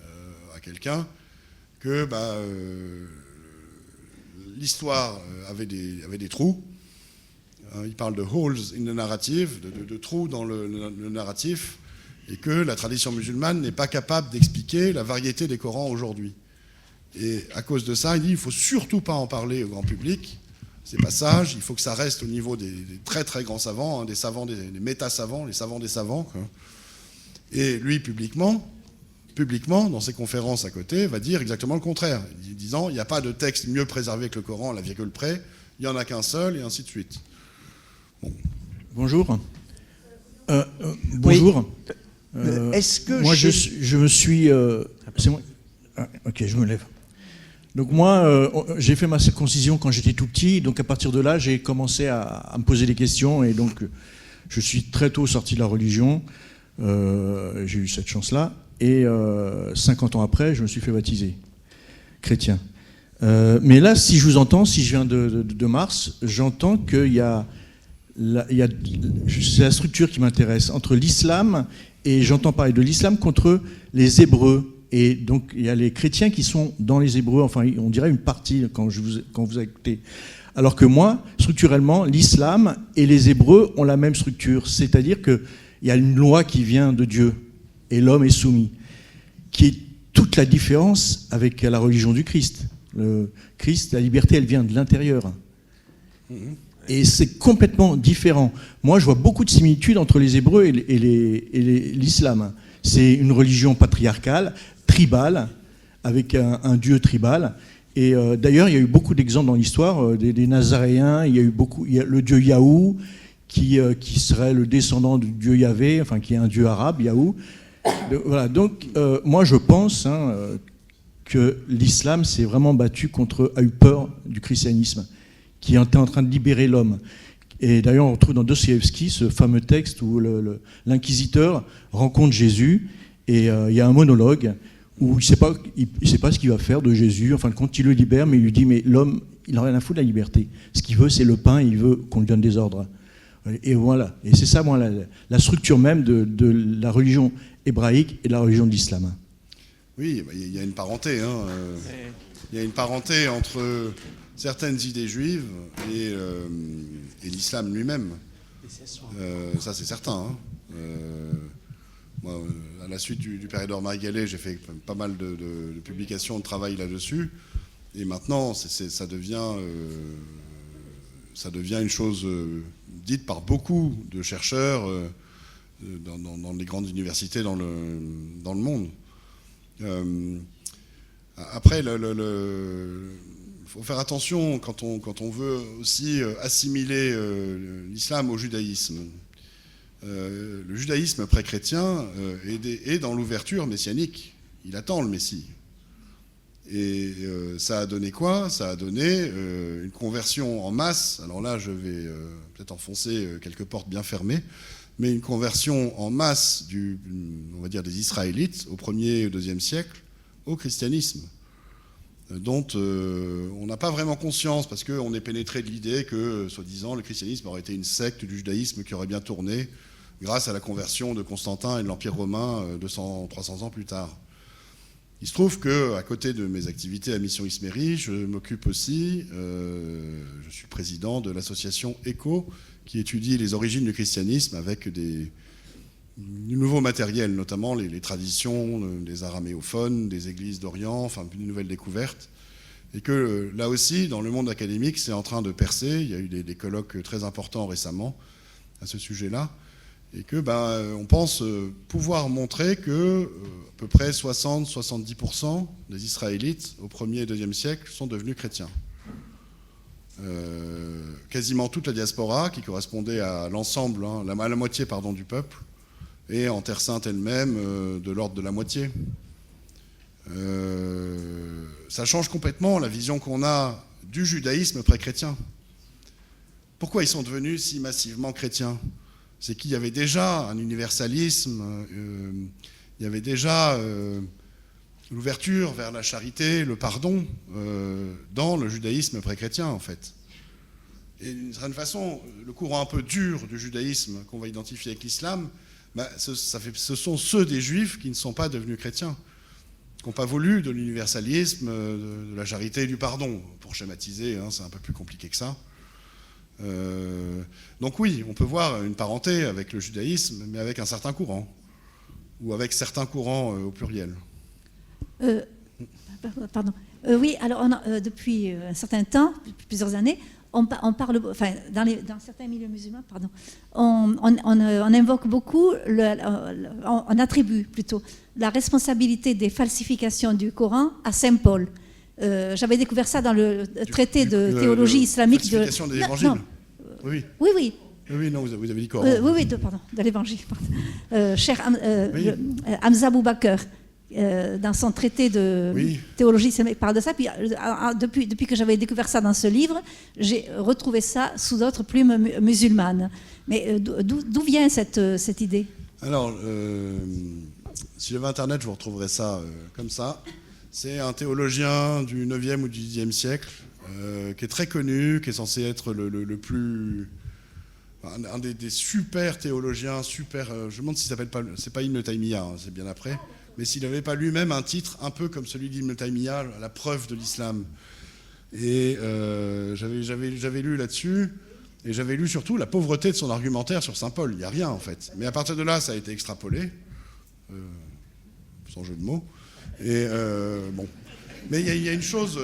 à quelqu'un, que l'histoire avait des trous. Il parle de holes in the narrative, de trous dans le narratif, et que la tradition musulmane n'est pas capable d'expliquer la variété des Corans aujourd'hui. Et à cause de ça, il dit qu'il ne faut surtout pas en parler au grand public, ces passages, il faut que ça reste au niveau des très très grands savants, des savants, des méta-savants, les savants des savants, quoi. Et lui, publiquement, dans ses conférences à côté, va dire exactement le contraire, disant il n'y a pas de texte mieux préservé que le Coran à la virgule près, il n'y en a qu'un seul, et ainsi de suite. Bon. Bonjour. Bonjour. Oui. Est-ce que moi, je me suis... c'est moi. Ah, ok, je me lève. Donc moi, j'ai fait ma circoncision quand j'étais tout petit, donc à partir de là, j'ai commencé à me poser des questions, et donc je suis très tôt sorti de la religion, j'ai eu cette chance-là, et 50 ans après, je me suis fait baptiser, chrétien. Mais là, si je vous entends, si je viens de Mars, j'entends qu'il y a... c'est la structure qui m'intéresse, entre l'islam, et j'entends parler de l'islam contre les Hébreux. Et donc, il y a les chrétiens qui sont dans les Hébreux, enfin, on dirait une partie quand vous écoutez. Alors que moi, structurellement, l'islam et les Hébreux ont la même structure. C'est-à-dire qu'il y a une loi qui vient de Dieu, et l'homme est soumis, qui est toute la différence avec la religion du Christ. Le Christ, la liberté, elle vient de l'intérieur. Et c'est complètement différent. Moi, je vois beaucoup de similitudes entre les Hébreux et l'islam. C'est une religion patriarcale, tribale, avec un dieu tribal. Et d'ailleurs, il y a eu beaucoup d'exemples dans l'histoire des Nazaréens. Il y a le dieu Yahou, qui serait le descendant du dieu Yahvé, enfin qui est un dieu arabe, Yahou. Voilà. Donc, moi, je pense que l'islam s'est vraiment battu contre, a eu peur du christianisme, qui était en train de libérer l'homme. Et d'ailleurs, on retrouve dans Dostoïevski ce fameux texte où l'inquisiteur rencontre Jésus et il y a un monologue où il ne sait pas ce qu'il va faire de Jésus. En fin de compte, il le libère, mais il lui dit, mais l'homme, il n'a rien à foutre de la liberté. Ce qu'il veut, c'est le pain, il veut qu'on lui donne des ordres. Et voilà. Et c'est ça, moi, la structure même de la religion hébraïque et de la religion de l'islam. Oui, il y a une parenté. Il y a une parenté entre certaines idées juives et l'islam lui-même. Ça, c'est certain. Moi, à la suite du Père Édouard Marie-Gallet, j'ai fait pas mal de publications, de travail là-dessus. Et maintenant, ça devient une chose dite par beaucoup de chercheurs dans les grandes universités dans le monde. Après, il faut faire attention quand on veut aussi assimiler l'islam au judaïsme. Le judaïsme pré-chrétien est dans l'ouverture messianique. Il attend le Messie. Et ça a donné quoi? Ça a donné une conversion en masse. Alors là, je vais peut-être enfoncer quelques portes bien fermées, mais une conversion en masse on va dire des Israélites au 1er et au 2e siècle au christianisme, dont on n'a pas vraiment conscience parce qu'on est pénétré de l'idée que, soi-disant, le christianisme aurait été une secte du judaïsme qui aurait bien tourné grâce à la conversion de Constantin et de l'Empire romain 200-300 ans plus tard. Il se trouve qu'à côté de mes activités à Mission Isméry, je m'occupe aussi, je suis président de l'association ECHO, qui étudie les origines du christianisme avec du nouveau matériel, notamment les traditions des araméophones, des églises d'Orient, enfin une nouvelle découverte. Et que là aussi, dans le monde académique, c'est en train de percer. Il y a eu des colloques très importants récemment à ce sujet-là. Et que on pense pouvoir montrer que à peu près 60-70% des Israélites au 1er et 2e siècle sont devenus chrétiens. Quasiment toute la diaspora, qui correspondait à l'ensemble, à la moitié du peuple, et en Terre Sainte elle-même, de l'ordre de la moitié. Ça change complètement la vision qu'on a du judaïsme pré-chrétien. Pourquoi ils sont devenus si massivement chrétiens? C'est qu'il y avait déjà un universalisme, il y avait déjà l'ouverture vers la charité, le pardon, dans le judaïsme pré-chrétien, en fait. Et d'une certaine façon, le courant un peu dur du judaïsme qu'on va identifier avec l'islam, ce sont ceux des juifs qui ne sont pas devenus chrétiens, qui n'ont pas voulu de l'universalisme, de la charité et du pardon. Pour schématiser, c'est un peu plus compliqué que ça. Donc oui, on peut voir une parenté avec le judaïsme, mais avec un certain courant, ou avec certains courants au pluriel. Pardon. Oui, alors depuis un certain temps, depuis plusieurs années, on parle, enfin, dans certains milieux musulmans, pardon, on invoque beaucoup, on attribue plutôt la responsabilité des falsifications du Coran à Saint Paul. J'avais découvert ça dans le traité de théologie islamique de... Falsification des évangiles. Non. Oui. Oui, oui. Oui, non, vous avez dit Coran. Oui, pardon, de l'évangile. Cher Hamza Boubaker, dans son traité de théologie islamique, parle de ça. Puis, depuis que j'avais découvert ça dans ce livre, j'ai retrouvé ça sous d'autres plumes musulmanes. Mais d'où vient cette idée? Alors, si j'avais Internet, je vous retrouverais ça comme ça. C'est un théologien du 9e ou du 10e siècle, qui est très connu, qui est censé être le plus... un des super théologiens, je me demande s'il s'appelle pas... C'est pas Ibn Taymiyyah, c'est bien après. Mais s'il n'avait pas lui-même un titre un peu comme celui d'Ibn Taymiyyah, La preuve de l'islam. Et j'avais lu là-dessus, et j'avais lu surtout la pauvreté de son argumentaire sur Saint Paul. Il n'y a rien, en fait. Mais à partir de là, ça a été extrapolé, sans jeu de mots. Et bon. Mais il y a une chose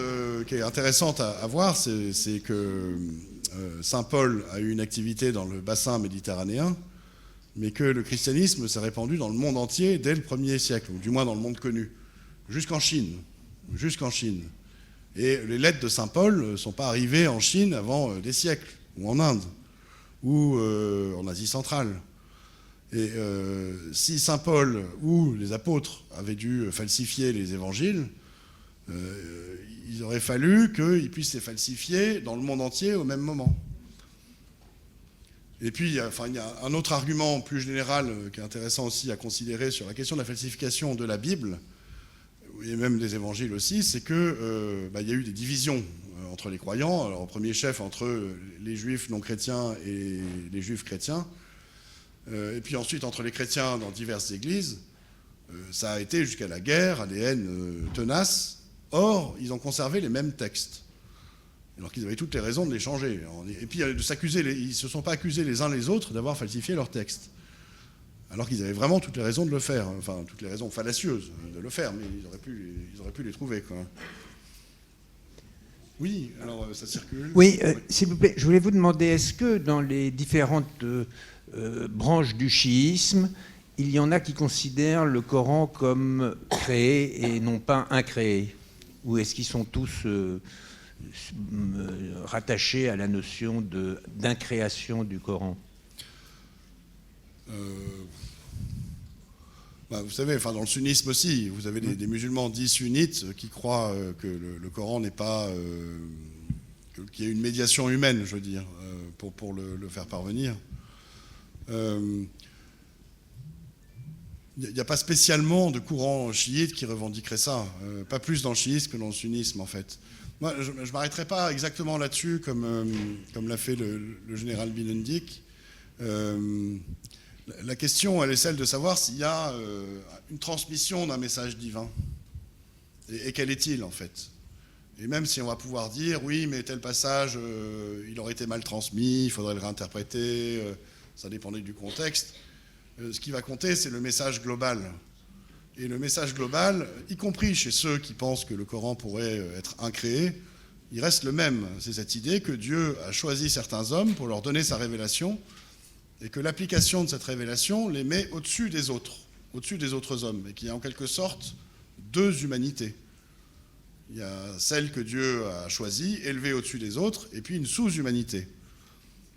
qui est intéressante à voir, c'est que Saint Paul a eu une activité dans le bassin méditerranéen, mais que le christianisme s'est répandu dans le monde entier dès le 1er siècle, ou du moins dans le monde connu, jusqu'en Chine. Et les lettres de Saint Paul ne sont pas arrivées en Chine avant des siècles, ou en Inde, ou en Asie centrale. Et si Saint Paul ou les apôtres avaient dû falsifier les évangiles, il aurait fallu qu'ils puissent les falsifier dans le monde entier au même moment. Et puis, il y a un autre argument plus général qui est intéressant aussi à considérer sur la question de la falsification de la Bible, et même des évangiles aussi, c'est qu'il y a eu des divisions entre les croyants, alors, au premier chef entre les juifs non chrétiens et les juifs chrétiens, et puis ensuite entre les chrétiens dans diverses églises. Ça a été jusqu'à la guerre, à des haines tenaces. Or, ils ont conservé les mêmes textes, alors qu'ils avaient toutes les raisons de les changer. Et puis, ils ne se sont pas accusés les uns les autres d'avoir falsifié leurs textes, alors qu'ils avaient vraiment toutes les raisons de le faire, enfin, toutes les raisons fallacieuses de le faire, mais ils auraient pu les trouver, quoi. Oui, alors ça circule. Oui, s'il vous plaît, je voulais vous demander, est-ce que dans les différentes branches du chiisme, il y en a qui considèrent le Coran comme créé et non pas incréé? Ou est-ce qu'ils sont tous rattachés à la notion d'incréation du Coran? Vous savez, dans le sunnisme aussi, vous avez des musulmans dits sunnites qui croient que le Coran n'est pas... qu'il y a une médiation humaine, je veux dire, pour le faire parvenir. Il n'y a pas spécialement de courant chiite qui revendiquerait ça, pas plus dans le chiisme que dans le sunnisme en fait. Moi, je ne m'arrêterai pas exactement là-dessus comme l'a fait le général Binendik. La question, elle est celle de savoir s'il y a une transmission d'un message divin. Et quel est-il en fait? Et même si on va pouvoir dire, oui, mais tel passage, il aurait été mal transmis, il faudrait le réinterpréter, ça dépendait du contexte. Ce qui va compter, c'est le message global. Et le message global, y compris chez ceux qui pensent que le Coran pourrait être incréé, il reste le même. C'est cette idée que Dieu a choisi certains hommes pour leur donner sa révélation, et que l'application de cette révélation les met au-dessus des autres hommes, et qu'il y a en quelque sorte deux humanités. Il y a celle que Dieu a choisie, élevée au-dessus des autres, et puis une sous-humanité.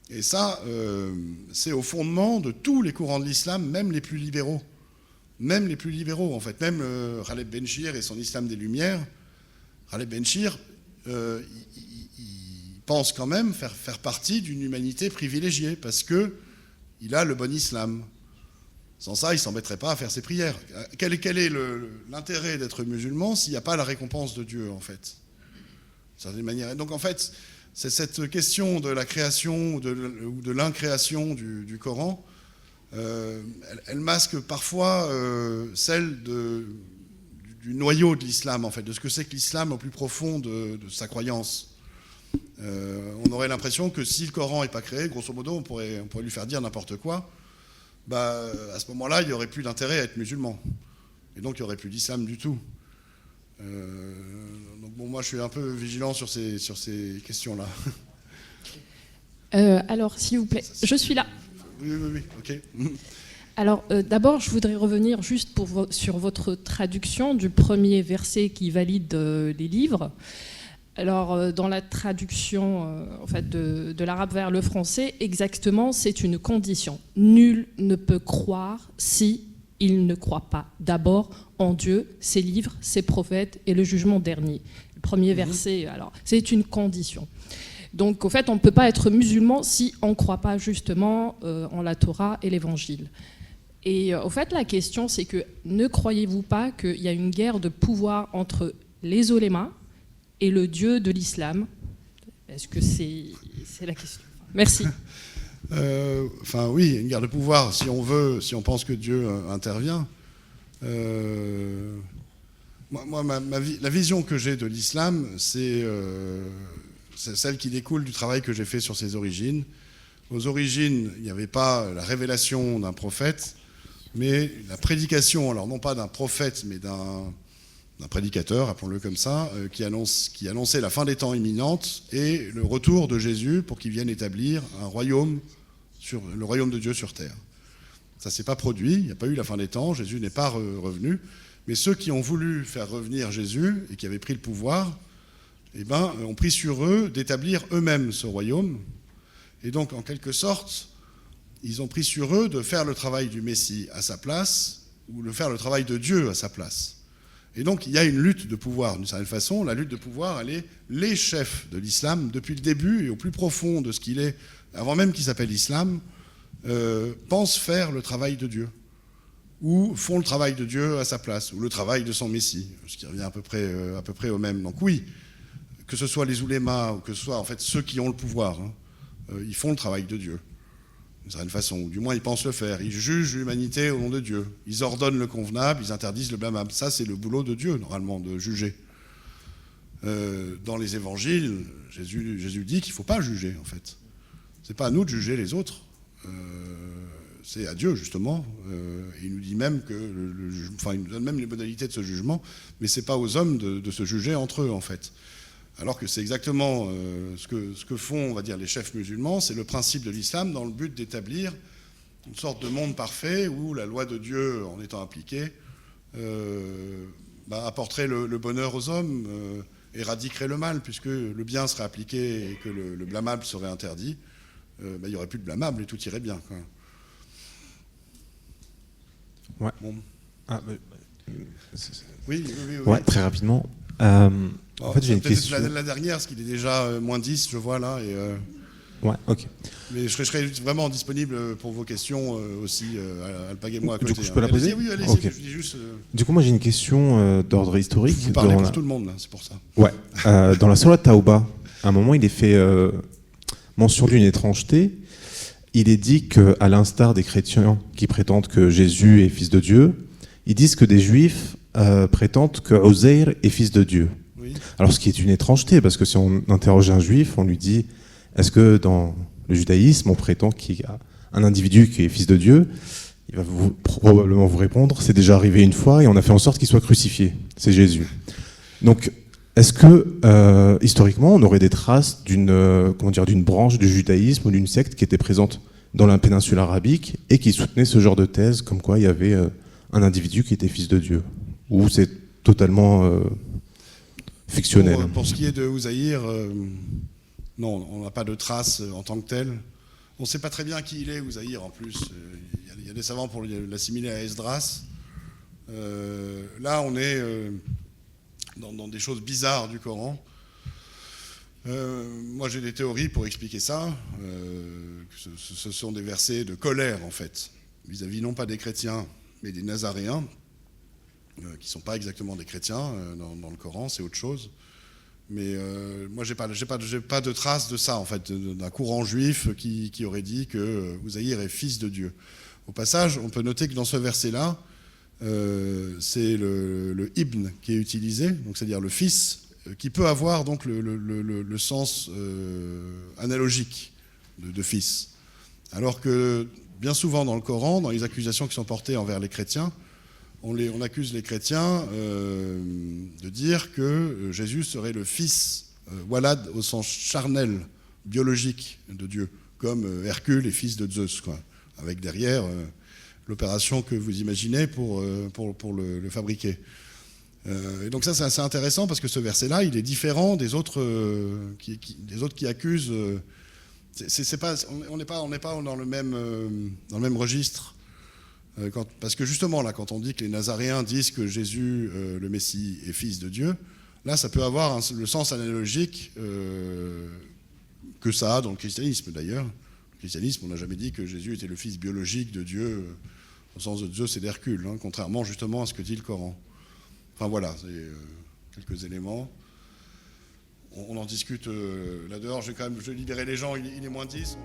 Et ça, c'est au fondement de tous les courants de l'islam, même les plus libéraux. Même les plus libéraux, en fait. Même Khaled Benchir et son islam des Lumières. Khaled Benchir, il pense quand même faire partie d'une humanité privilégiée, parce qu'il a le bon islam. Sans ça, il ne s'embêterait pas à faire ses prières. Quel est l'intérêt d'être musulman s'il n'y a pas la récompense de Dieu, en fait? D'une certaine manière. Donc, en fait, c'est cette question de la création ou de l'incréation du Coran, elle masque parfois celle du noyau de l'islam, en fait, de ce que c'est que l'islam au plus profond de sa croyance. On aurait l'impression que si le Coran n'est pas créé, grosso modo, on pourrait lui faire dire n'importe quoi. À ce moment-là, il n'y aurait plus d'intérêt à être musulman. Et donc, il n'y aurait plus d'islam du tout. Donc, moi, je suis un peu vigilant sur ces questions-là. Alors, s'il vous plaît, je suis là. Oui, ok. Alors, d'abord, je voudrais revenir juste sur votre traduction du premier verset qui valide les livres. Alors, dans la traduction en fait, de l'arabe vers le français, exactement, c'est une condition. Nul ne peut croire si il ne croit pas d'abord en Dieu, ses livres, ses prophètes et le jugement dernier. Le premier verset, alors, c'est une condition. Donc, au fait, on ne peut pas être musulman si on ne croit pas justement en la Torah et l'Évangile. Et au fait, la question, c'est que ne croyez-vous pas qu'il y a une guerre de pouvoir entre les ulémas et le Dieu de l'islam? Est-ce que c'est la question? Merci. Oui, une guerre de pouvoir, si on pense que Dieu intervient. La vision que j'ai de l'islam, c'est celle qui découle du travail que j'ai fait sur ses origines. Aux origines, il n'y avait pas la révélation d'un prophète, mais la prédication, alors non pas d'un prophète, mais d'un d'un prédicateur, appelons-le comme ça, qui annonçait la fin des temps imminente et le retour de Jésus pour qu'il vienne établir un royaume, le royaume de Dieu sur terre. Ça ne s'est pas produit, il n'y a pas eu la fin des temps, Jésus n'est pas revenu, mais ceux qui ont voulu faire revenir Jésus et qui avaient pris le pouvoir, ont pris sur eux d'établir eux-mêmes ce royaume. Et donc, en quelque sorte, ils ont pris sur eux de faire le travail du Messie à sa place ou de faire le travail de Dieu à sa place. Et donc, il y a une lutte de pouvoir, d'une certaine façon. La lutte de pouvoir, elle est les chefs de l'islam, depuis le début et au plus profond de ce qu'il est, avant même qu'il s'appelle l'islam, pensent faire le travail de Dieu, ou font le travail de Dieu à sa place, ou le travail de son Messie, ce qui revient à peu près au même. Donc oui, que ce soit les oulémas, ou que ce soit en fait ceux qui ont le pouvoir, ils font le travail de Dieu, d'une certaine façon, ou du moins ils pensent le faire. Ils jugent l'humanité au nom de Dieu. Ils ordonnent le convenable, ils interdisent le blâmable. Ça, c'est le boulot de Dieu, normalement, de juger. Dans les évangiles, Jésus dit qu'il ne faut pas juger, en fait. C'est pas à nous de juger les autres, c'est à Dieu, justement. Il nous dit même que, il nous donne même les modalités de ce jugement, mais c'est pas aux hommes de se juger entre eux, en fait. Alors que c'est exactement ce que font, on va dire, les chefs musulmans, c'est le principe de l'islam dans le but d'établir une sorte de monde parfait où la loi de Dieu, en étant appliquée, apporterait le bonheur aux hommes, éradiquerait le mal, puisque le bien serait appliqué et que le blâmable serait interdit. Il n'y aurait plus de blâmable et tout irait bien, quoi. Ouais. Bon. Oui. Ouais, très rapidement. En fait, j'ai une question. La dernière, parce qu'il est déjà moins 10, je vois là. Ouais, ok. Mais je serai vraiment disponible pour vos questions aussi, Alpag et moi à côté. Du coup, je peux la poser ? Oui, allez-y, okay. je dis juste... Du coup, moi, j'ai une question d'ordre historique. Vous parlez pour tout le monde, là, c'est pour ça. Ouais. Dans la Sourate Tauba, à un moment, il est fait mention d'une étrangeté. Il est dit qu'à l'instar des chrétiens qui prétendent que Jésus est fils de Dieu, ils disent que des juifs prétendent que Uzair est fils de Dieu. Oui. Alors, ce qui est une étrangeté, parce que si on interroge un juif, on lui dit « Est-ce que dans le judaïsme, on prétend qu'il y a un individu qui est fils de Dieu ?» Il va probablement vous répondre « C'est déjà arrivé une fois et on a fait en sorte qu'il soit crucifié. C'est Jésus. » Donc, est-ce que, historiquement, on aurait des traces d'une branche du judaïsme ou d'une secte qui était présente dans la péninsule arabique et qui soutenait ce genre de thèse, comme quoi il y avait un individu qui était fils de Dieu? Ou c'est totalement fictionnel? Pour ce qui est de Uzaïr, non, on n'a pas de traces en tant que tel. On ne sait pas très bien qui il est, Uzaïr, en plus. Il y a des savants pour l'assimiler à Esdras. Là, on est... Dans des choses bizarres du Coran. Moi, j'ai des théories pour expliquer ça. Ce sont des versets de colère, en fait, vis-à-vis non pas des chrétiens, mais des nazaréens, qui ne sont pas exactement des chrétiens dans le Coran, c'est autre chose. Mais moi, j'ai pas de traces de ça, en fait, d'un courant juif qui aurait dit que Uzaïr est fils de Dieu. Au passage, on peut noter que dans ce verset-là, c'est le ibn qui est utilisé, donc c'est-à-dire le fils, qui peut avoir donc le sens analogique de fils. Alors que bien souvent dans le Coran, dans les accusations qui sont portées envers les chrétiens, on accuse les chrétiens de dire que Jésus serait le fils walad au sens charnel, biologique de Dieu, comme Hercule est fils de Zeus, quoi, avec derrière... l'opération que vous imaginez pour le fabriquer. Et donc ça, c'est assez intéressant parce que ce verset-là, il est différent des autres qui accusent. On n'est pas dans le même registre. Parce que justement, là, quand on dit que les Nazaréens disent que Jésus, le Messie, est fils de Dieu, là, ça peut avoir le sens analogique que ça a dans le christianisme, d'ailleurs. Le christianisme, on n'a jamais dit que Jésus était le fils biologique de Dieu, au sens de Zeus et d'Hercule, contrairement justement à ce que dit le Coran. Enfin voilà, c'est quelques éléments. On en discute là-dehors. Je vais libérer les gens, il est moins 10.